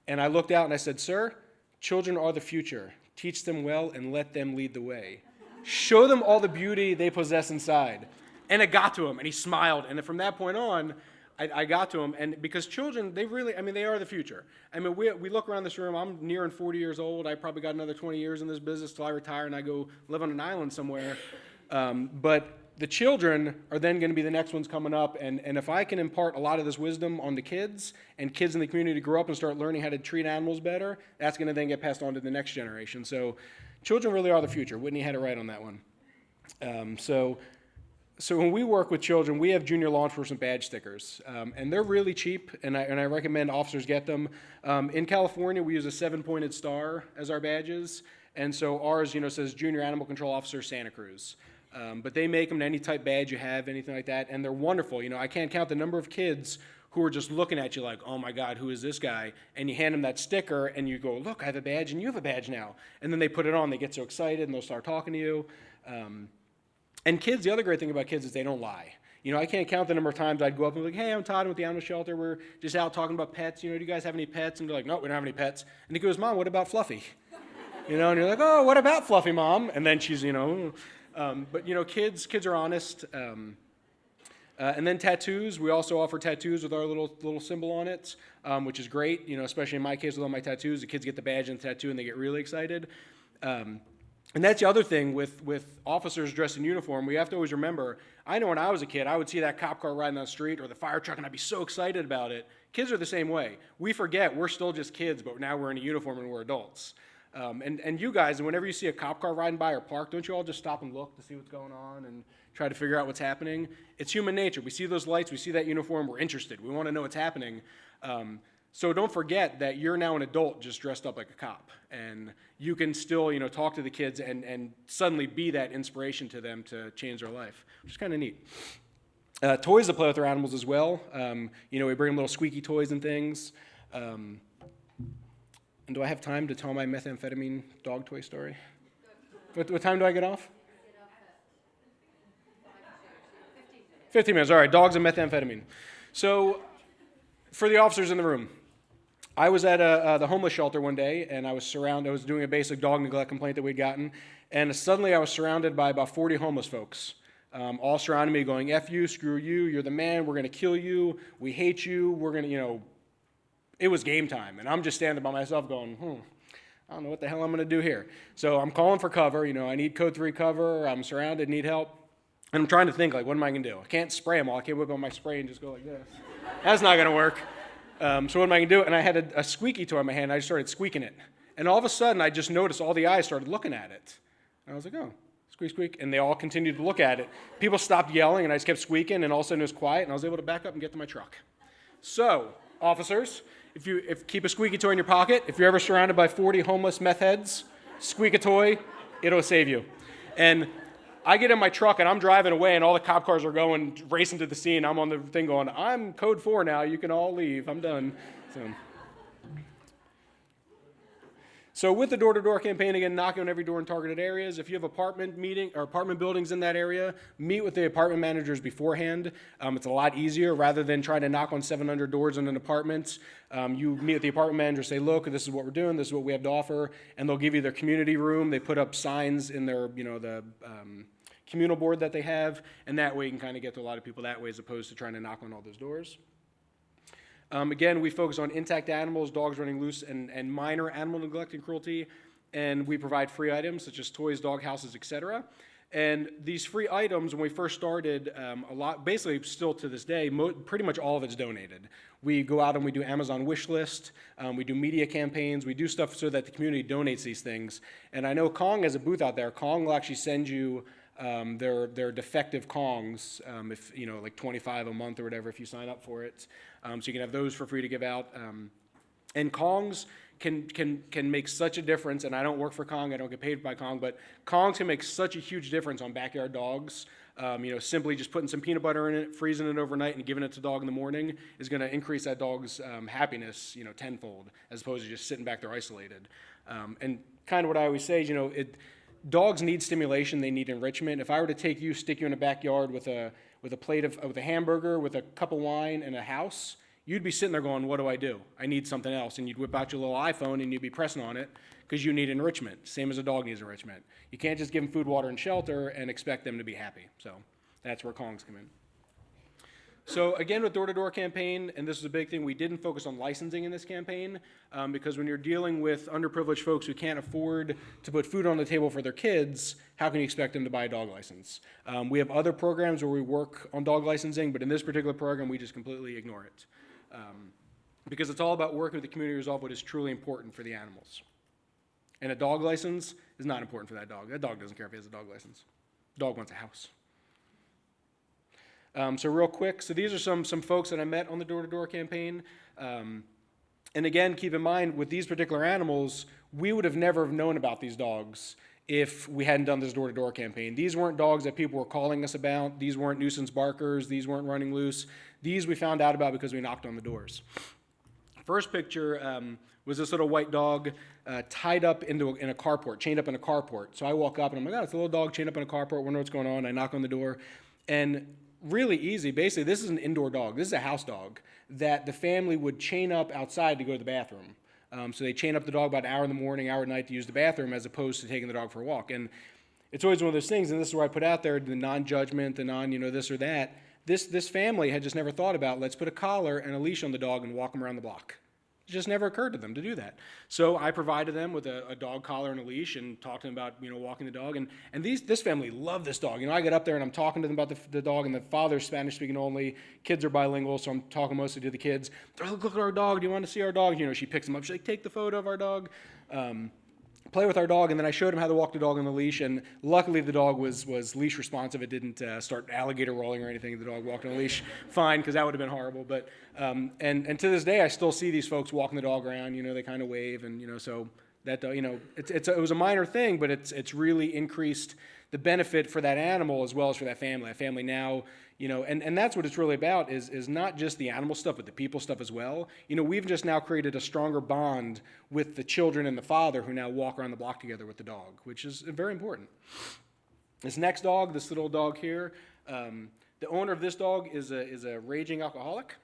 And I looked out and I said, sir, children are the future. Teach them well and let them lead the way. Show them all the beauty they possess inside. And it got to him, and he smiled. And from that point on, I got to him. And because children, they really, they are the future. We look around this room. I'm nearing 40 years old. I probably got another 20 years in this business till I retire and I go live on an island somewhere. But the children are then going to be the next ones coming up. And if I can impart a lot of this wisdom on the kids, and kids in the community grow up and start learning how to treat animals better, that's going to then get passed on to the next generation. So children really are the future. Whitney had it right on that one. So when we work with children, we have junior law enforcement badge stickers, and they're really cheap, and I recommend officers get them. In California, we use a 7-pointed star as our badges, and so ours, says Junior Animal Control Officer Santa Cruz. But they make them to any type badge you have, anything like that, and they're wonderful. I can't count the number of kids who are just looking at you like, oh my God, who is this guy? And you hand them that sticker, and you go, look, I have a badge, and you have a badge now. And then they put it on, they get so excited, and they'll start talking to you. And kids, the other great thing about kids is they don't lie. I can't count the number of times I'd go up and be like, hey, I'm Todd, I'm with the animal shelter. We're just out talking about pets. Do you guys have any pets? And they're like, no, we don't have any pets. And he goes, Mom, what about Fluffy? And you're like, oh, what about Fluffy, Mom? And then she's, but kids are honest. And then tattoos. We also offer tattoos with our little symbol on it, which is great. Especially in my case with all my tattoos, the kids get the badge and the tattoo and they get really excited. And that's the other thing with officers dressed in uniform. We have to always remember, I know when I was a kid, I would see that cop car riding down the street or the fire truck, and I'd be so excited about it. Kids are the same way. We forget we're still just kids, but now we're in a uniform and we're adults. And you guys, whenever you see a cop car riding by or parked, don't you all just stop and look to see what's going on and try to figure out what's happening? It's human nature. We see those lights, we see that uniform, we're interested. We want to know what's happening. So don't forget that you're now an adult just dressed up like a cop. And you can still, talk to the kids and suddenly be that inspiration to them to change their life, which is kind of neat. Toys to play with their animals as well. We bring them little squeaky toys and things. And do I have time to tell my methamphetamine dog toy story? What time do I get off? 15 minutes. All right, dogs and methamphetamine. So for the officers in the room, I was at the homeless shelter one day, and I was doing a basic dog neglect complaint that we'd gotten, and suddenly I was surrounded by about 40 homeless folks, all surrounding me going, F you, screw you, you're the man, we're going to kill you, we hate you, we're going to, it was game time, and I'm just standing by myself going, I don't know what the hell I'm going to do here. So I'm calling for cover, I need code 3 cover, I'm surrounded, need help, and I'm trying to think, what am I going to do? I can't spray them all, I can't whip out my spray and just go like this. That's not going to work. So what am I going to do? And I had a squeaky toy in my hand. I just started squeaking it. And all of a sudden, I just noticed all the eyes started looking at it. And I was like, oh, squeak, squeak. And they all continued to look at it. People stopped yelling, and I just kept squeaking, and all of a sudden it was quiet, and I was able to back up and get to my truck. So, officers, if keep a squeaky toy in your pocket. If you're ever surrounded by 40 homeless meth heads, squeak a toy, it'll save you. And I get in my truck and I'm driving away and all the cop cars are going, racing to the scene. I'm on the thing going, I'm code 4 now, you can all leave, I'm done. So with the door-to-door campaign, again, knocking on every door in targeted areas. If you have apartment buildings in that area, meet with the apartment managers beforehand. It's a lot easier rather than trying to knock on 700 doors in an apartment. You meet with the apartment manager, say, look, this is what we're doing, this is what we have to offer, and they'll give you their community room. They put up signs in their, the communal board that they have, and that way you can kind of get to a lot of people that way as opposed to trying to knock on all those doors. Again, we focus on intact animals, dogs running loose, and minor animal neglect and cruelty, and we provide free items such as toys, dog houses, etc. And these free items, when we first started, basically still to this day, pretty much all of it's donated. We go out and we do Amazon wish list, we do media campaigns, we do stuff so that the community donates these things. And I know Kong has a booth out there. Kong will actually send you their defective Kongs, if like 25 a month or whatever, if you sign up for it. So you can have those for free to give out. And Kongs can make such a difference, and I don't work for Kong, I don't get paid by Kong, but Kongs can make such a huge difference on backyard dogs. Simply just putting some peanut butter in it, freezing it overnight, and giving it to the dog in the morning is going to increase that dog's happiness, tenfold, as opposed to just sitting back there isolated. And kind of what I always say, dogs need stimulation, they need enrichment. If I were to take you, stick you in a backyard with a plate with a hamburger, with a cup of wine, and a house, you'd be sitting there going, what do? I need something else. And you'd whip out your little iPhone and you'd be pressing on it because you need enrichment, same as a dog needs enrichment. You can't just give them food, water, and shelter and expect them to be happy. So that's where Kongs come in. So again, with Door-to-Door campaign, and this is a big thing, we didn't focus on licensing in this campaign because when you're dealing with underprivileged folks who can't afford to put food on the table for their kids, how can you expect them to buy a dog license? We have other programs where we work on dog licensing, but in this particular program, we just completely ignore it because it's all about working with the community to resolve what is truly important for the animals. And a dog license is not important for that dog. That dog doesn't care if he has a dog license. The dog wants a house. So real quick, so these are some folks that I met on the Door-to-Door campaign. And again, keep in mind, with these particular animals, we would have never known about these dogs if we hadn't done this Door-to-Door campaign. These weren't dogs that people were calling us about. These weren't nuisance barkers. These weren't running loose. These we found out about because we knocked on the doors. First picture was this little white dog tied up in a carport, chained up in a carport. So I walk up and I'm like, oh, it's a little dog chained up in a carport. Wonder what's going on. I knock on the door, and really easy. Basically, this is an indoor dog. This is a house dog that the family would chain up outside to go to the bathroom. So they chain up the dog about an hour in the morning, hour at night to use the bathroom as opposed to taking the dog for a walk. And it's always one of those things, and this is where I put out there the non-judgment, the this or that. This family had just never thought about, let's put a collar and a leash on the dog and walk him around the block. It just never occurred to them to do that. So I provided them with a dog collar and a leash and talked to them about, walking the dog. And this family loved this dog. I get up there and I'm talking to them about the dog, and the father's Spanish speaking only. Kids are bilingual, so I'm talking mostly to the kids. They're like, look at our dog. Do you want to see our dog? She picks them up. She's like, take the photo of our dog. Play with our dog, and then I showed him how to walk the dog on the leash, and luckily the dog was leash responsive. It didn't start alligator rolling or anything. The dog walked on a leash fine, because that would have been horrible. But and to this day, I still see these folks walking the dog around. They kind of wave, and so that it was a minor thing, but it's really increased the benefit for that animal as well as for that family. That family now, and that's what it's really about is not just the animal stuff, but the people stuff as well. We've just now created a stronger bond with the children and the father who now walk around the block together with the dog, which is very important. This next dog, this little dog here, the owner of this dog is a raging alcoholic.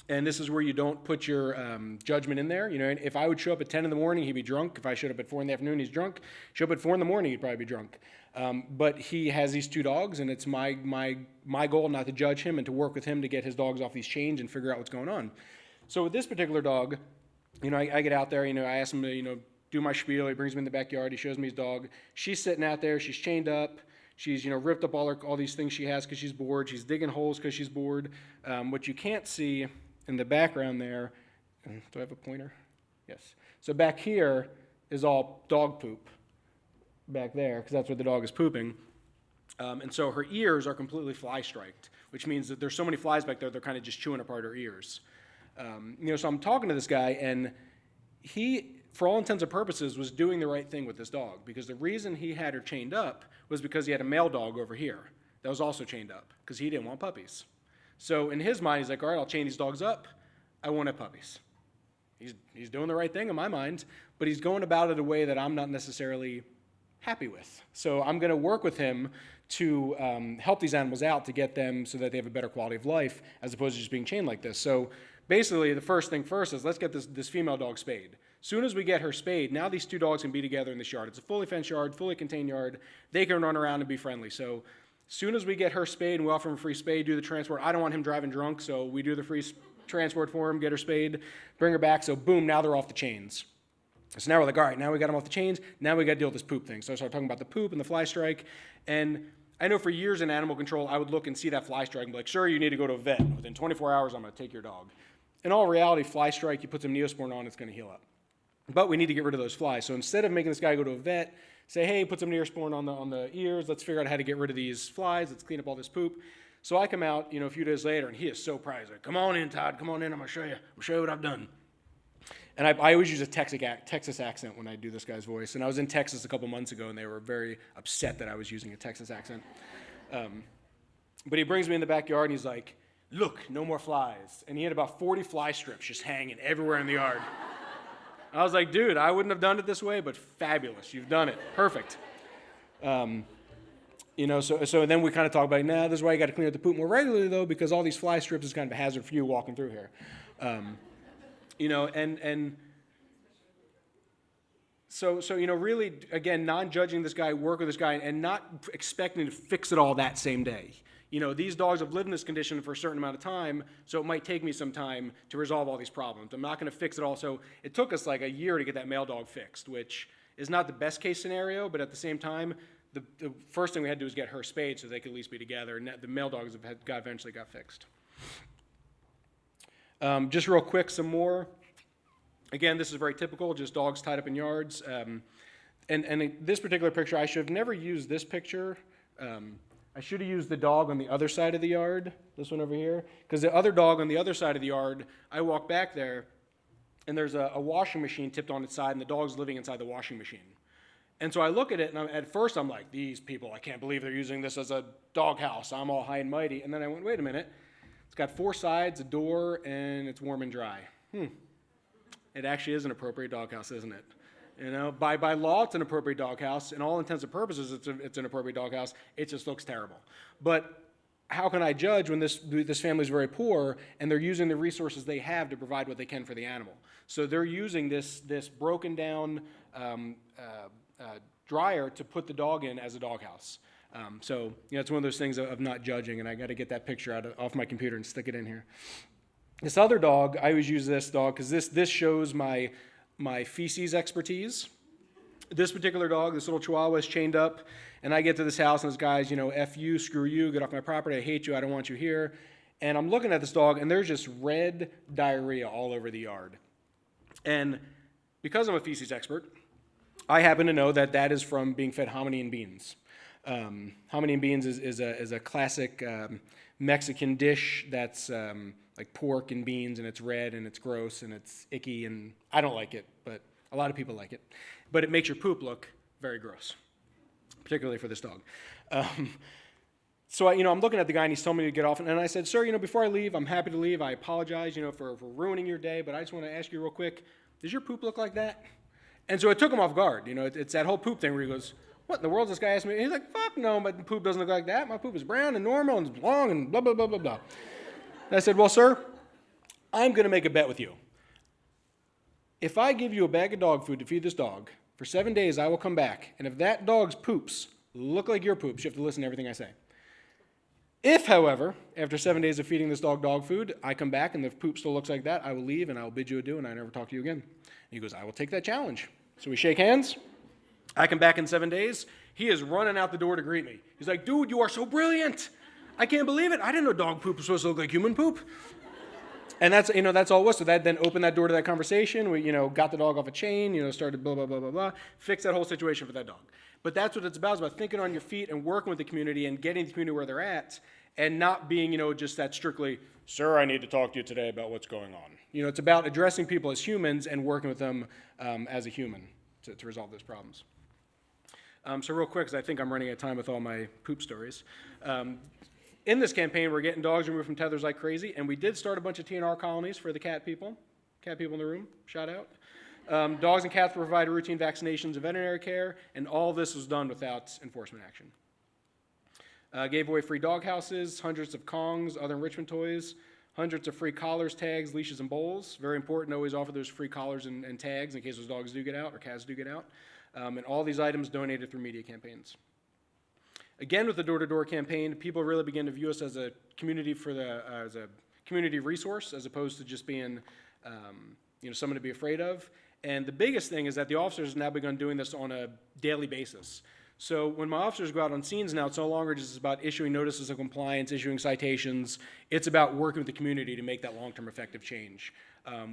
And this is where you don't put your judgment in there. If I would show up at 10 in the morning, he'd be drunk. If I showed up at 4 in the afternoon, he's drunk. Show up at 4 in the morning, he'd probably be drunk. But he has these two dogs, and it's my goal not to judge him and to work with him to get his dogs off these chains and figure out what's going on. So with this particular dog, I get out there, I ask him to, do my spiel. He brings me in the backyard. He shows me his dog. She's sitting out there. She's chained up. She's, ripped up all these things she has because she's bored. She's digging holes because she's bored. What you can't see in the background there, do I have a pointer? Yes. So back here is all dog poop back there, because that's where the dog is pooping. And so her ears are completely fly-striked, which means that there's so many flies back there, they're kind of just chewing apart her ears. So I'm talking to this guy, and he, for all intents and purposes, was doing the right thing with this dog, because the reason he had her chained up was because he had a male dog over here that was also chained up, because he didn't want puppies. So in his mind, he's like, all right, I'll chain these dogs up. I won't have puppies. He's doing the right thing in my mind, but he's going about it a way that I'm not necessarily happy with. So I'm going to work with him to help these animals out to get them so that they have a better quality of life as opposed to just being chained like this. So basically, the first thing first is let's get this female dog spayed. Soon as we get her spayed, now these two dogs can be together in this yard. It's a fully fenced yard, fully contained yard. They can run around and be friendly. So soon as we get her spayed and we offer him a free spay, do the transport. I don't want him driving drunk, so we do the free transport for him, get her spayed, bring her back. So boom, now they're off the chains. So now we're like, all right, now we got them off the chains. Now we got to deal with this poop thing. So I start talking about the poop and the fly strike. And I know for years in animal control, I would look and see that fly strike and be like, sir, you need to go to a vet. Within 24 hours, I'm going to take your dog. In all reality, fly strike, you put some Neosporin on, it's going to heal up. But we need to get rid of those flies. So instead of making this guy go to a vet, say, hey, put some Neosporin on the ears. Let's figure out how to get rid of these flies. Let's clean up all this poop. So I come out, a few days later, and he is so proud. He's like, come on in, Todd. Come on in. I'm going to show you. I'm going to show you what I've done. And I always use a Texas accent when I do this guy's voice. And I was in Texas a couple months ago, and they were very upset that I was using a Texas accent. But he brings me in the backyard and he's like, look, no more flies. And he had about 40 fly strips just hanging everywhere in the yard. I was like, dude, I wouldn't have done it this way, but fabulous. You've done it. Perfect. So then we kind of talk about, this is why you got to clean up the poop more regularly, though, because all these fly strips is kind of a hazard for you walking through here. So really, again, non-judging this guy, work with this guy, and not expecting to fix it all that same day. These dogs have lived in this condition for a certain amount of time, so it might take me some time to resolve all these problems. I'm not going to fix it all. So it took us like a year to get that male dog fixed, which is not the best case scenario, but at the same time, the first thing we had to do was get her spayed so they could at least be together, and the male dogs eventually got fixed. Just real quick, some more. Again, this is very typical, just dogs tied up in yards. And in this particular picture, I should have never used this picture. I should have used the dog on the other side of the yard, this one over here, because the other dog on the other side of the yard, I walk back there, and there's a washing machine tipped on its side, and the dog's living inside the washing machine. And so I look at it, and at first I'm like, these people, I can't believe they're using this as a dog house. I'm all high and mighty. And then I went, wait a minute. It's got 4 sides, a door, and it's warm and dry. It actually is an appropriate doghouse, isn't it? By law, it's an appropriate doghouse. In all intents and purposes, it's an appropriate doghouse. It just looks terrible. But how can I judge when this family is very poor and they're using the resources they have to provide what they can for the animal? So they're using this broken down dryer to put the dog in as a doghouse. It's one of those things of not judging, and I got to get that picture off my computer and stick it in here. This other dog, I always use this dog because this shows my feces expertise. This particular dog, this little Chihuahua, is chained up, and I get to this house, and this guy's, F you, screw you, get off my property, I hate you, I don't want you here. And I'm looking at this dog, and there's just red diarrhea all over the yard. And because I'm a feces expert, I happen to know that is from being fed hominy and beans. Hominy and beans is a classic Mexican dish that's like pork and beans, and it's red, and it's gross, and it's icky, and I don't like it, but a lot of people like it. But it makes your poop look very gross, particularly for this dog. So I'm looking at the guy, and he's telling me to get off, and I said, sir, before I leave, I'm happy to leave. I apologize, for ruining your day, but I just want to ask you real quick, does your poop look like that? And so it took him off guard. It's that whole poop thing where he goes, what in the world is this guy asking me? He's like, fuck no, my poop doesn't look like that. My poop is brown and normal and long and blah, blah, blah, blah, blah. And I said, well, sir, I'm going to make a bet with you. If I give you a bag of dog food to feed this dog, for 7 days I will come back, and if that dog's poops look like your poops, you have to listen to everything I say. If, however, after 7 days of feeding this dog food, I come back and the poop still looks like that, I will leave and I will bid you adieu and I never talk to you again. And he goes, I will take that challenge. So we shake hands. I come back in 7 days. He is running out the door to greet me. He's like, dude, you are so brilliant. I can't believe it. I didn't know dog poop was supposed to look like human poop. And that's all it was. So that then opened that door to that conversation. We, got the dog off a chain, started blah, blah, blah, blah, blah, fixed that whole situation for that dog. But that's what it's about. It's about thinking on your feet and working with the community and getting the community where they're at and not being, just that strictly, sir, I need to talk to you today about what's going on. It's about addressing people as humans and working with them as a human to resolve those problems. So real quick, because I think I'm running out of time with all my poop stories. In this campaign, we're getting dogs removed from tethers like crazy, and we did start a bunch of TNR colonies for the cat people. Cat people in the room, shout out. Dogs and cats provide routine vaccinations and veterinary care, and all this was done without enforcement action. Gave away free dog houses, hundreds of Kongs, other enrichment toys, hundreds of free collars, tags, leashes, and bowls. Very important to always offer those free collars and tags in case those dogs do get out or cats do get out. And all these items donated through media campaigns. Again, with the door-to-door campaign, people really begin to view us as a community as a community resource, as opposed to just being, someone to be afraid of. And the biggest thing is that the officers have now begun doing this on a daily basis. So when my officers go out on scenes now, it's no longer just about issuing notices of compliance, issuing citations. It's about working with the community to make that long-term effective change,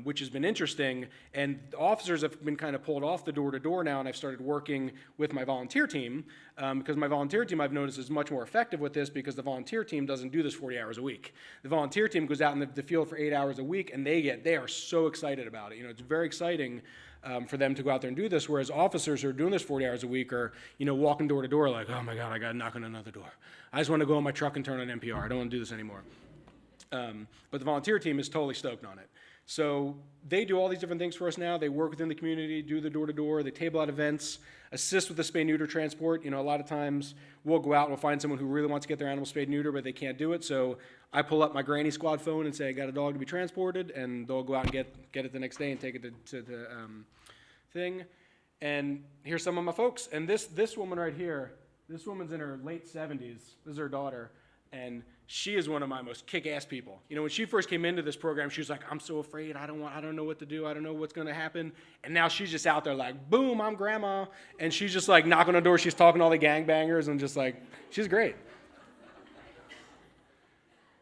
which has been interesting. And the officers have been kind of pulled off the door-to-door now, and I've started working with my volunteer team, because my volunteer team, I've noticed, is much more effective with this because the volunteer team doesn't do this 40 hours a week. The volunteer team goes out in the field for 8 hours a week, and they are so excited about it. It's very exciting for them to go out there and do this, whereas officers who are doing this 40 hours a week are, walking door to door like, oh my God, I got to knock on another door. I just want to go in my truck and turn on NPR. I don't want to do this anymore. But the volunteer team is totally stoked on it. So they do all these different things for us now. They work within the community, do the door-to-door, they table out events, assist with the spay-neuter transport. A lot of times we'll go out and we'll find someone who really wants to get their animal spayed-neuter, but they can't do it. So I pull up my granny squad phone and say, I got a dog to be transported, and they'll go out and get it the next day and take it to the thing. And here's some of my folks. And this woman right here, this woman's in her late 70s. This is her daughter. And she is one of my most kick-ass people. When she first came into this program, she was like, I'm so afraid, I don't know what to do, I don't know what's gonna happen. And now she's just out there like, boom, I'm grandma. And she's just like knocking on the door, she's talking to all the gangbangers and just like, she's great.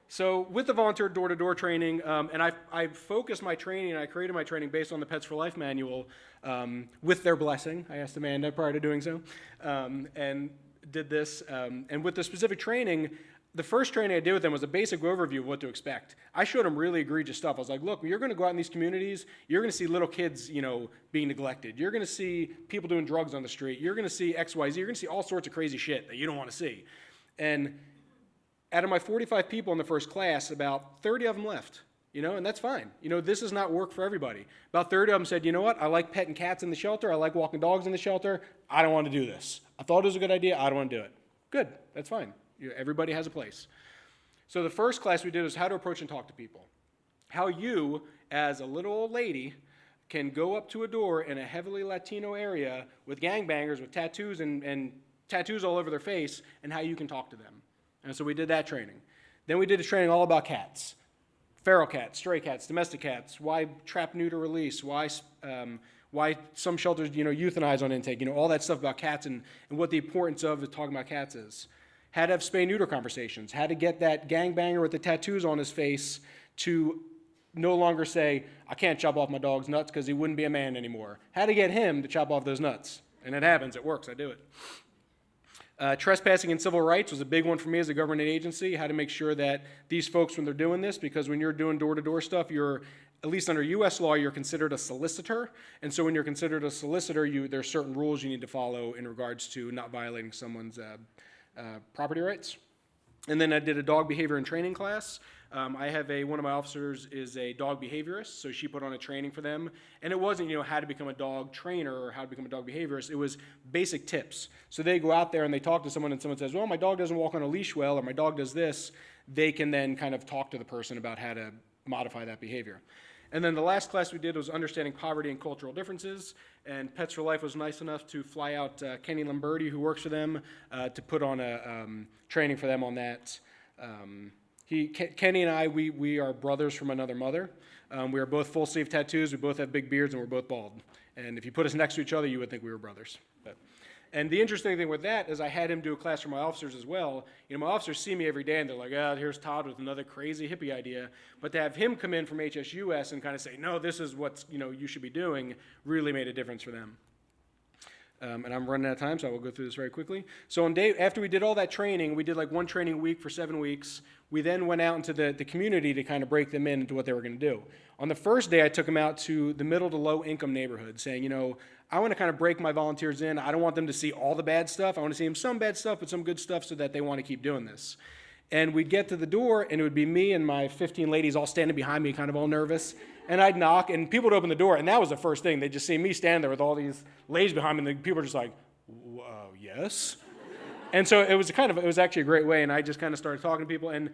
So with the volunteer door-to-door training, and I focused my training, I created my training based on the Pets for Life manual with their blessing. I asked Amanda prior to doing so, and did this. And with the specific training, the first training I did with them was a basic overview of what to expect. I showed them really egregious stuff. I was like, look, you're going to go out in these communities, you're going to see little kids, being neglected. You're going to see people doing drugs on the street. You're going to see X, Y, Z. You're going to see all sorts of crazy shit that you don't want to see. And out of my 45 people in the first class, about 30 of them left, and that's fine. This is not work for everybody. About 30 of them said, you know what, I like petting cats in the shelter. I like walking dogs in the shelter. I don't want to do this. I thought it was a good idea. I don't want to do it. Good. That's fine. Everybody has a place. So the first class we did was how to approach and talk to people. How you, as a little old lady, can go up to a door in a heavily Latino area with gangbangers with tattoos and tattoos all over their face, and how you can talk to them. And so we did that training. Then we did a training all about cats. Feral cats, stray cats, domestic cats, why trap, neuter, release, why some shelters, euthanize on intake, all that stuff about cats and what the importance of talking about cats is. How to have spay-neuter conversations, how to get that gangbanger with the tattoos on his face to no longer say, I can't chop off my dog's nuts because he wouldn't be a man anymore. How to get him to chop off those nuts. And it happens, it works, I do it. Trespassing and civil rights was a big one for me as a government agency, how to make sure that these folks, when they're doing this, because when you're doing door-to-door stuff, you're, at least under U.S. law, you're considered a solicitor. And so when you're considered a solicitor, there's certain rules you need to follow in regards to not violating someone's property rights. And then I did a dog behavior and training class. I have one of my officers is a dog behaviorist, so she put on a training for them. And it wasn't, how to become a dog trainer or how to become a dog behaviorist. It was basic tips. So they go out there and they talk to someone and someone says, well, my dog doesn't walk on a leash well, or my dog does this. They can then kind of talk to the person about how to modify that behavior. And then the last class we did was understanding poverty and cultural differences. And Pets for Life was nice enough to fly out Kenny Lamberti, who works for them, to put on a training for them on that. Kenny and I, we are brothers from another mother. We are both full sleeve tattoos. We both have big beards, and we're both bald. And if you put us next to each other, you would think we were brothers. And the interesting thing with that is I had him do a class for my officers as well. My officers see me every day, and they're like, here's Todd with another crazy hippie idea. But to have him come in from HSUS and kind of say, no, this is what you should be doing, really made a difference for them. And I'm running out of time, so I will go through this very quickly. So after we did all that training, we did like one training a week for 7 weeks. We then went out into the community to kind of break them into what they were going to do. On the first day, I took them out to the middle to low income neighborhood, saying, I want to kind of break my volunteers in. I don't want them to see all the bad stuff. I want to see them some bad stuff, but some good stuff so that they want to keep doing this. And we'd get to the door, and it would be me and my 15 ladies all standing behind me, kind of all nervous. And I'd knock, and people would open the door, and that was the first thing. They'd just see me stand there with all these ladies behind me, and the people were just like, yes? And so it was actually a great way, and I just kind of started talking to people, and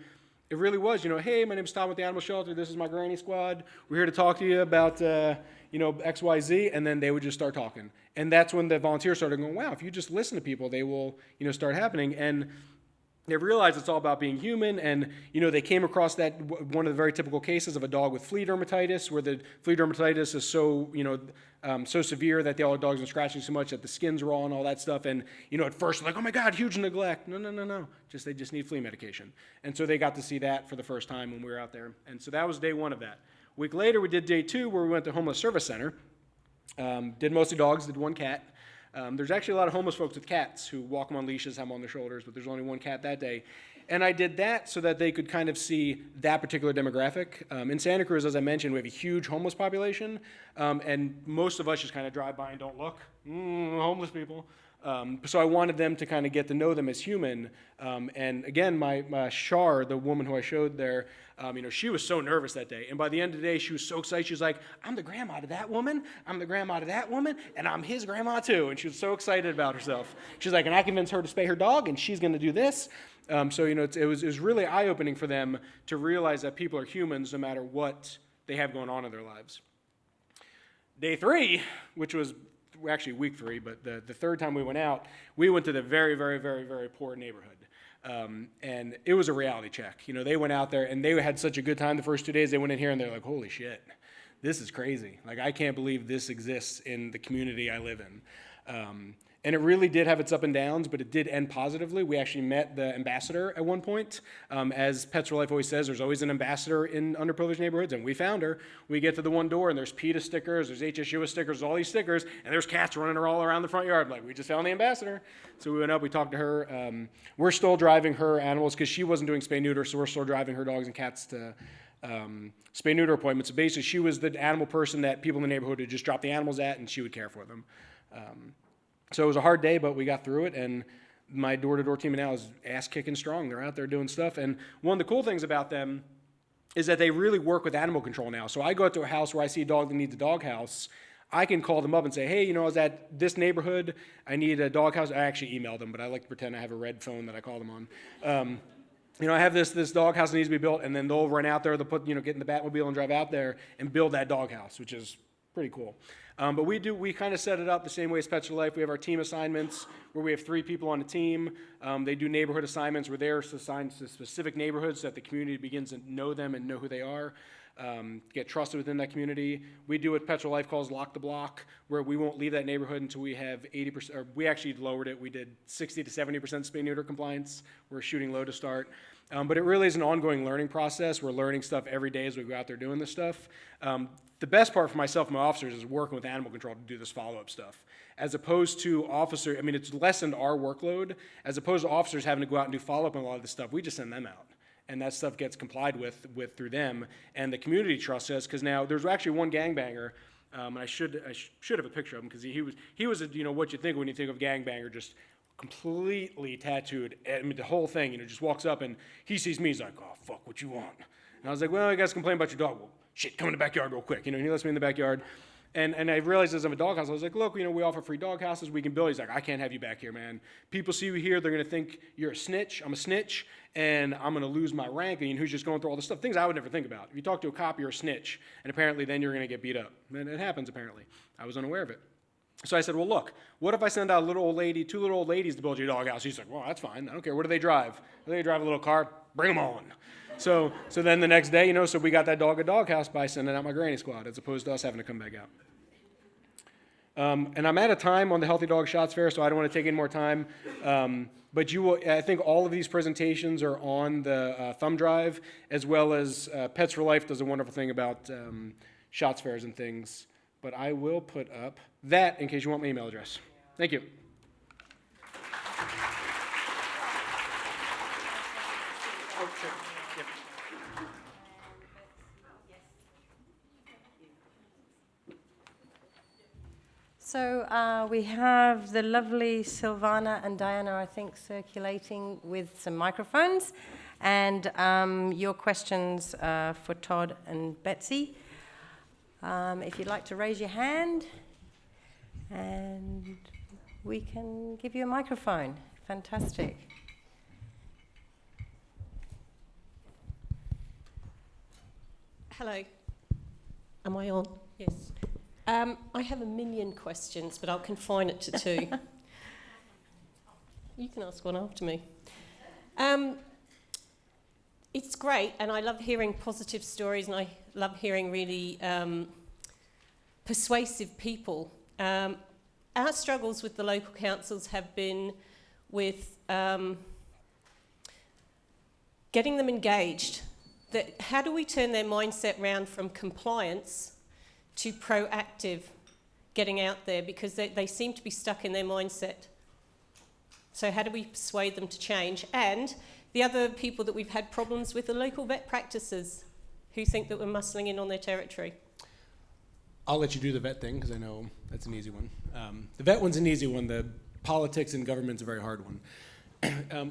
it really was, hey, my name's Todd with the Animal Shelter. This is my granny squad. We're here to talk to you about, X, Y, Z, and then they would just start talking. And that's when the volunteers started going, wow, if you just listen to people, they will, start happening. And they realized it's all about being human, and they came across that one of the very typical cases of a dog with flea dermatitis, where the flea dermatitis is so so severe that the dogs are scratching so much that the skin's raw and all that stuff. And at first like, oh my God, huge neglect. No. They just need flea medication. And so they got to see that for the first time when we were out there. And so that was day one of that. A week later, we did day two, where we went to Homeless Service Center. Did mostly dogs, did one cat. There's actually a lot of homeless folks with cats who walk them on leashes, have them on their shoulders, but there's only one cat that day. And I did that so that they could kind of see that particular demographic. In Santa Cruz, as I mentioned, we have a huge homeless population, and most of us just kind of drive by and don't look. Homeless people. So I wanted them to kind of get to know them as human. And again, my Shar, the woman who I showed there, she was so nervous that day. And by the end of the day, she was so excited. She was like, I'm the grandma to that woman, I'm the grandma to that woman, and I'm his grandma too. And she was so excited about herself. She's like, and I convinced her to spay her dog, and she's going to do this. It was really eye-opening for them to realize that people are humans no matter what they have going on in their lives. Day 3, which was actually week 3, but the third time we went out, we went to the very, very, very, very poor neighborhood. And it was a reality check. They went out there and they had such a good time the first 2 days. They went in here and they're like, holy shit, this is crazy. Like, I can't believe this exists in the community I live in. And it really did have its up and downs, but it did end positively. We actually met the ambassador at one point. As Pets for Life always says, there's always an ambassador in underprivileged neighborhoods, and we found her. We get to the one door, and there's PETA stickers, there's HSUA stickers, all these stickers, and there's cats running all around the front yard. Like, we just found the ambassador. So we went up, we talked to her. We're still driving her animals, because she wasn't doing spay-neuter, so we're still driving her dogs and cats to spay-neuter appointments. So basically, she was the animal person that people in the neighborhood would just drop the animals at, and she would care for them. So it was a hard day, but we got through it, and my door-to-door team now is ass-kicking strong. They're out there doing stuff, and one of the cool things about them is that they really work with animal control now. So I go out to a house where I see a dog that needs a doghouse. I can call them up and say, hey, I was at this neighborhood. I need a doghouse. I actually email them, but I like to pretend I have a red phone that I call them on. I have this doghouse that needs to be built, and then they'll run out there, they'll put, get in the Batmobile and drive out there and build that doghouse, which is pretty cool. But we kind of set it up the same way as Pets for Life. We have our team assignments where we have 3 people on the team. They do neighborhood assignments where they're assigned to specific neighborhoods so that the community begins to know them and know who they are, get trusted within that community. We do what Pets for Life calls lock the block, where we won't leave that neighborhood until we have 80%, or we actually lowered it. We did 60 to 70% spay-neuter compliance. We're shooting low to start. But it really is an ongoing learning process. We're learning stuff every day as we go out there doing this stuff. The best part for myself and my officers is working with animal control to do this follow-up stuff. As opposed to it's lessened our workload. As opposed to officers having to go out and do follow-up on a lot of this stuff, we just send them out. And that stuff gets complied with through them. And the community trusts us, because now there's actually one gangbanger, and I should have a picture of him, because he was what you think when you think of gangbanger, just completely tattooed. The whole thing, just walks up and he sees me, he's like, oh, fuck, what you want? And I was like, well, you guys complain about your dog. Well, shit, come in the backyard real quick. And he lets me in the backyard. And I realized as I'm a doghouse, I was like, look, we offer free dog houses. We can build. He's like, I can't have you back here, man. People see you here, they're going to think you're a snitch. I'm a snitch, and I'm going to lose my rank. And who's just going through all this stuff? Things I would never think about. If you talk to a cop, you're a snitch. And apparently then you're going to get beat up. And it happens, apparently. I was unaware of it. So I said, well, look, what if I send out 2 little old ladies to build you a doghouse? He's like, well, that's fine. I don't care. What do they drive? They drive a little car. Bring them on. So then the next day, so we got that dog a doghouse by sending out my granny squad, as opposed to us having to come back out. And I'm out of time on the Healthy Dog Shots Fair, so I don't want to take any more time. But I think all of these presentations are on the thumb drive, as well as Pets for Life does a wonderful thing about shots fairs and things. But I will put up that in case you want my email address. Thank you. Oh, sure. Yep. So we have the lovely Silvana and Diana, I think, circulating with some microphones. And your questions for Todd and Betsy. If you'd like to raise your hand, and we can give you a microphone. Fantastic. Hello. Am I on? Yes. I have a million questions, but I'll confine it to 2. You can ask one after me. It's great, and I love hearing positive stories, and I love hearing really persuasive people. Our struggles with the local councils have been with getting them engaged. How do we turn their mindset round from compliance to proactive getting out there, because they seem to be stuck in their mindset. So how do we persuade them to change? And The other people that we've had problems with are local vet practices who think that we're muscling in on their territory. I'll let you do the vet thing because I know that's an easy one. The vet one's an easy one. The politics and government's a very hard one.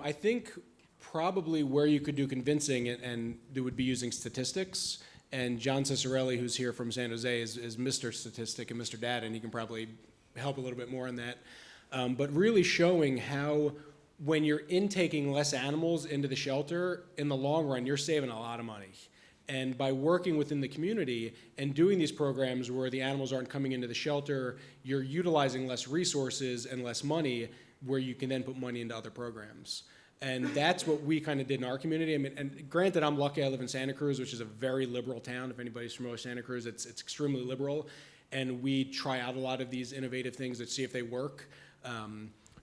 I think probably where you could do convincing and it would be using statistics. And John Cicerelli, who's here from San Jose, is Mr. Statistic and Mr. Data, and he can probably help a little bit more on that. But really showing how when you're intaking less animals into the shelter, in the long run, you're saving a lot of money. And by working within the community and doing these programs where the animals aren't coming into the shelter, you're utilizing less resources and less money where you can then put money into other programs. And that's what we kind of did in our community. I mean, and granted, I'm lucky I live in Santa Cruz, which is a very liberal town. If anybody's familiar with Santa Cruz, it's extremely liberal. And we try out a lot of these innovative things to see if they work.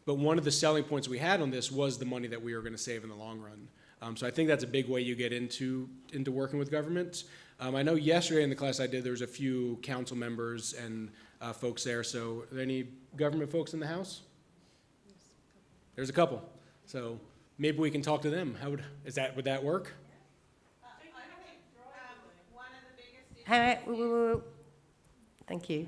But one of the selling points we had on this was the money that we were going to save in the long run. So I think that's a big way you get into working with government. I know yesterday in the class I did, there was a few council members and folks there. So are there any government folks in the house? There's a couple. So maybe we can talk to them. Would that work? Thank you.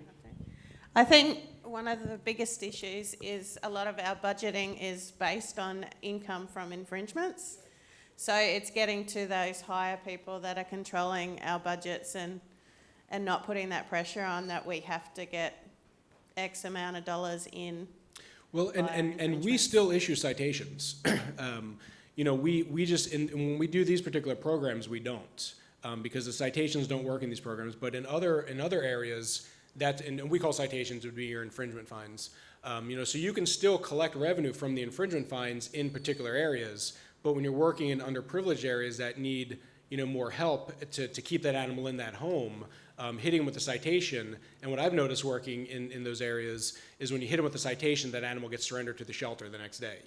I think one of the biggest issues is a lot of our budgeting is based on income from infringements. So it's getting to those higher people that are controlling our budgets and not putting that pressure on that we have to get X amount of dollars in. Well, and we still issue citations. We just, when we do these particular programs, we don't, because the citations don't work in these programs. But in other areas, and we call citations would be your infringement fines. So you can still collect revenue from the infringement fines in particular areas. But when you're working in underprivileged areas that need, more help to keep that animal in that home, hitting them with a citation, and what I've noticed working in those areas is when you hit them with a citation, that animal gets surrendered to the shelter the next day.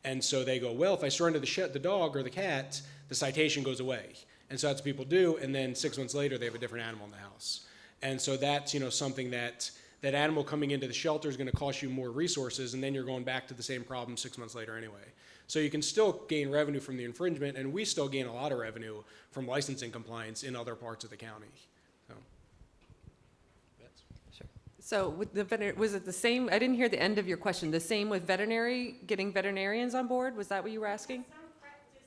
And so they go, well, if I surrender the dog or the cat, the citation goes away. And so that's what people do, and then 6 months later, they have a different animal in the house. And so that's, something that animal coming into the shelter is going to cost you more resources, and then you're going back to the same problem 6 months later anyway. So you can still gain revenue from the infringement, and we still gain a lot of revenue from licensing compliance in other parts of the county. So with the was it the same? I didn't hear the end of your question. The same with getting veterinarians on board? Was that what you were asking? Some practices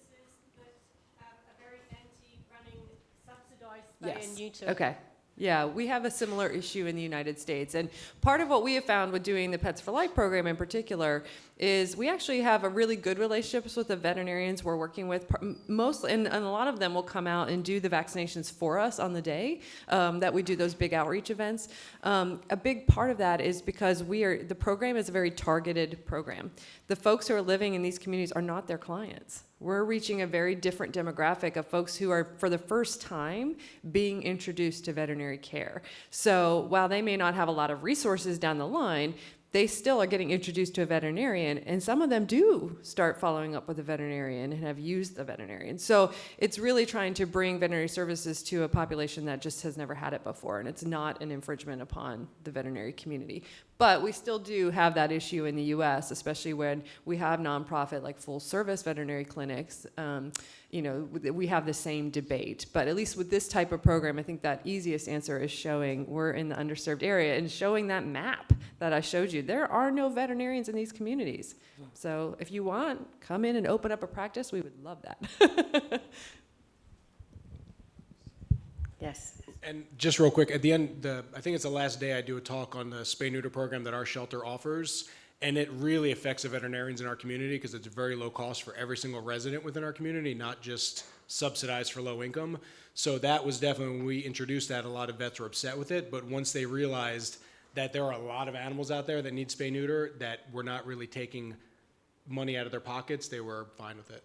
that are very anti-running subsidised spay and neuter. Okay. Yeah, we have a similar issue in the United States. And part of what we have found with doing the Pets for Life program in particular is we actually have a really good relationships with the veterinarians we're working with. Mostly, and a lot of them will come out and do the vaccinations for us on the day that we do those big outreach events. A big part of that is because the program is a very targeted program. The folks who are living in these communities are not their clients. We're reaching a very different demographic of folks who are, for the first time, being introduced to veterinary care. So while they may not have a lot of resources down the line, they still are getting introduced to a veterinarian, and some of them do start following up with a veterinarian and have used the veterinarian. So it's really trying to bring veterinary services to a population that just has never had it before, and it's not an infringement upon the veterinary community. But we still do have that issue in the U.S., especially when we have nonprofit, like full-service veterinary clinics. We have the same debate. But at least with this type of program, I think that easiest answer is showing we're in the underserved area and showing that map that I showed you. There are no veterinarians in these communities. So if you want, come in and open up a practice. We would love that. Yes. And just real quick, at the end, I think it's the last day I do a talk on the spay-neuter program that our shelter offers, and it really affects the veterinarians in our community because it's very low cost for every single resident within our community, not just subsidized for low income. So that was definitely, when we introduced that, a lot of vets were upset with it, but once they realized that there are a lot of animals out there that need spay-neuter, that we're not really taking money out of their pockets, they were fine with it.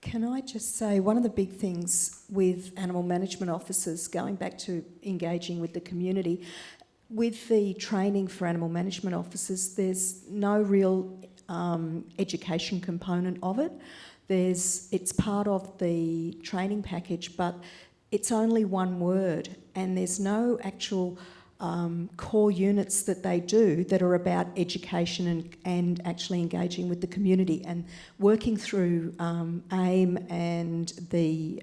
Can I just say, one of the big things with animal management officers, going back to engaging with the community, with the training for animal management officers, there's no real education component of it. It's part of the training package, but it's only one word, and there's no actual core units that they do that are about education and actually engaging with the community and working through AIM and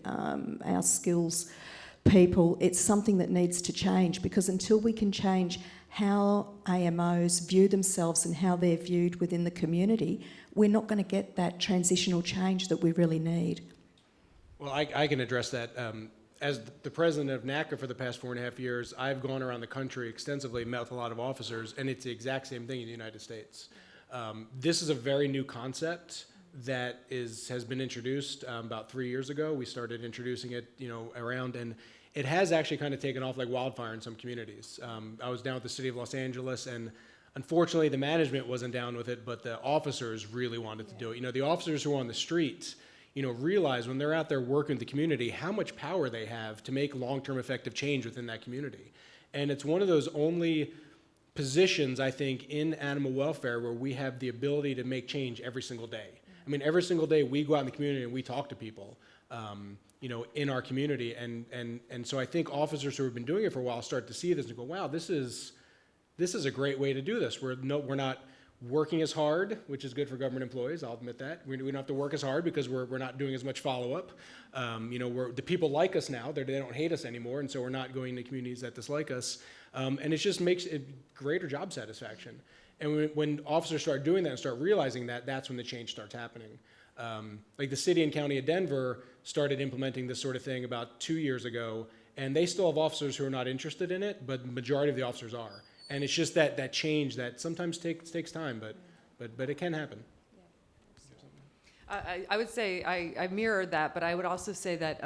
our skills people. It's something that needs to change, because until we can change how AMOs view themselves and how they're viewed within the community, we're not going to get that transitional change that we really need. Well, I can address that. As the president of NACA for the past 4.5 years, I've gone around the country extensively, met with a lot of officers, and it's the exact same thing in the United States. This is a very new concept that has been introduced about 3 years ago. We started introducing it, around, and it has actually kind of taken off like wildfire in some communities. I was down with the city of Los Angeles, and unfortunately the management wasn't down with it, but the officers really wanted to do it. The officers who are on the streets, realize when they're out there working with the community how much power they have to make long-term effective change within that community. And it's one of those only positions, I think, in animal welfare where we have the ability to make change every single day. I mean, every single day we go out in the community and we talk to people, in our community. And so I think officers who have been doing it for a while start to see this and go, wow, this is a great way to do this. We're not working as hard, which is good for government employees, I'll admit that. We don't have to work as hard because we're not doing as much follow-up. The people like us now, they don't hate us anymore, and so we're not going to communities that dislike us. And it just makes it greater job satisfaction. And when officers start doing that and start realizing that, that's when the change starts happening. Like the city and county of Denver started implementing this sort of thing about 2 years ago, and they still have officers who are not interested in it, but the majority of the officers are. And it's just that change that sometimes takes time, but it can happen. I would say I mirrored that, but I would also say that,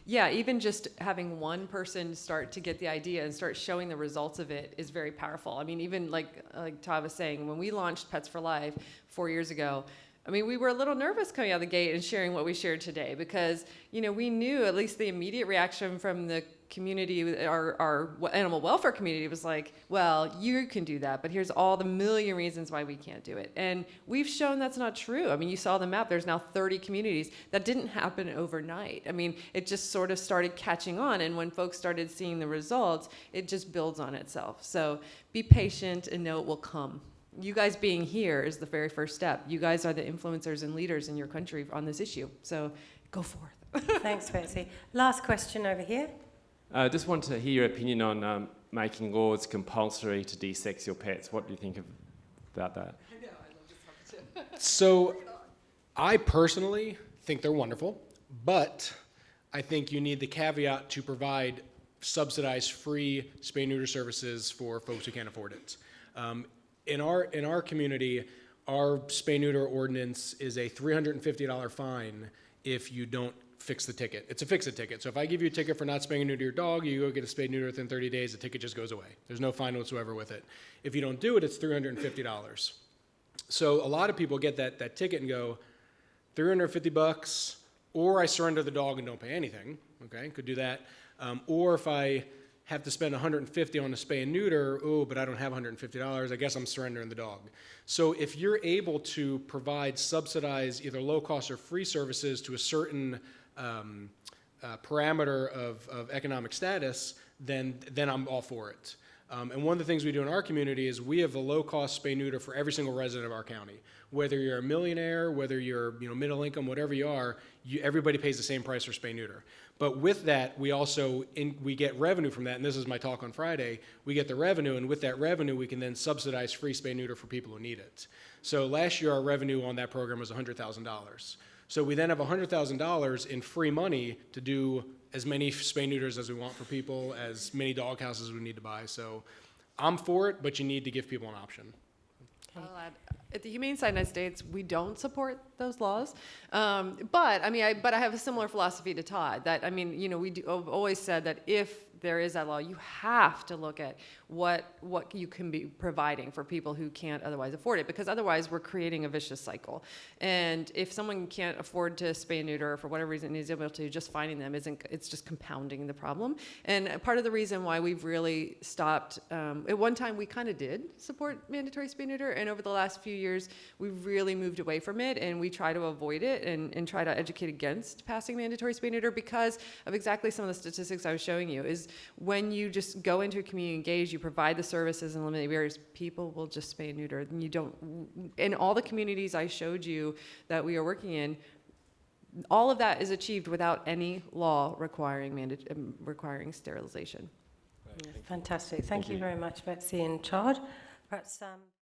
even just having one person start to get the idea and start showing the results of it is very powerful. I mean, even like Todd was saying, when we launched Pets for Life 4 years ago, I mean, we were a little nervous coming out of the gate and sharing what we shared today because, we knew at least the immediate reaction from the community, our animal welfare community was like, well, you can do that, but here's all the million reasons why we can't do it. And we've shown that's not true. I mean, you saw the map. There's now 30 communities. That didn't happen overnight. I mean, it just sort of started catching on. And when folks started seeing the results, it just builds on itself. So be patient and know it will come. You guys being here is the very first step. You guys are the influencers and leaders in your country on this issue. So go forth. Thanks, Betsy. Last question over here. I just want to hear your opinion on making laws compulsory to de-sex your pets. What do you think about that? I know, I love this topic too. So I personally think they're wonderful, but I think you need the caveat to provide subsidized free spay-neuter services for folks who can't afford it. In our community, our spay-neuter ordinance is a $350 fine if you don't fix the ticket. It's a fix-it ticket. So if I give you a ticket for not spaying and neuter your dog, you go get a spay neuter within 30 days, the ticket just goes away. There's no fine whatsoever with it. If you don't do it, it's $350. So a lot of people get that ticket and go, $350, or I surrender the dog and don't pay anything. Okay, could do that. Or if I have to spend $150 on a spay and neuter, but I don't have $150, I guess I'm surrendering the dog. So if you're able to provide subsidized either low cost or free services to a certain parameter of economic status, then I'm all for it. And one of the things we do in our community is we have a low-cost spay-neuter for every single resident of our county. Whether you're a millionaire, whether you're middle income, whatever you are, everybody pays the same price for spay-neuter. But with that, we also we get revenue from that, and this is my talk on Friday. We get the revenue, and with that revenue, we can then subsidize free spay-neuter for people who need it. So last year, our revenue on that program was $100,000. So we then have $100,000 in free money to do as many spay-neuters as we want for people, as many dog houses we need to buy. So I'm for it, but you need to give people an option. I'll add, at the Humane Society of the United States, we don't support those laws. But I have a similar philosophy to Todd. That I've always said that if there is that law, you have to look at what you can be providing for people who can't otherwise afford it, because otherwise we're creating a vicious cycle. And if someone can't afford to spay and neuter, or for whatever reason is able to, just finding them it's just compounding the problem. And part of the reason why we've really stopped, at one time we kind of did support mandatory spay and neuter, and over the last few years, we've really moved away from it, and we try to avoid it and try to educate against passing mandatory spay neuter because of exactly some of the statistics I was showing you. Is when you just go into a community engaged, you provide the services and eliminate barriers, people will just spay and neuter. And you don't, in all the communities I showed you that we are working in, all of that is achieved without any law requiring sterilization. Fantastic. Thank you very much, Betsy and Todd. Perhaps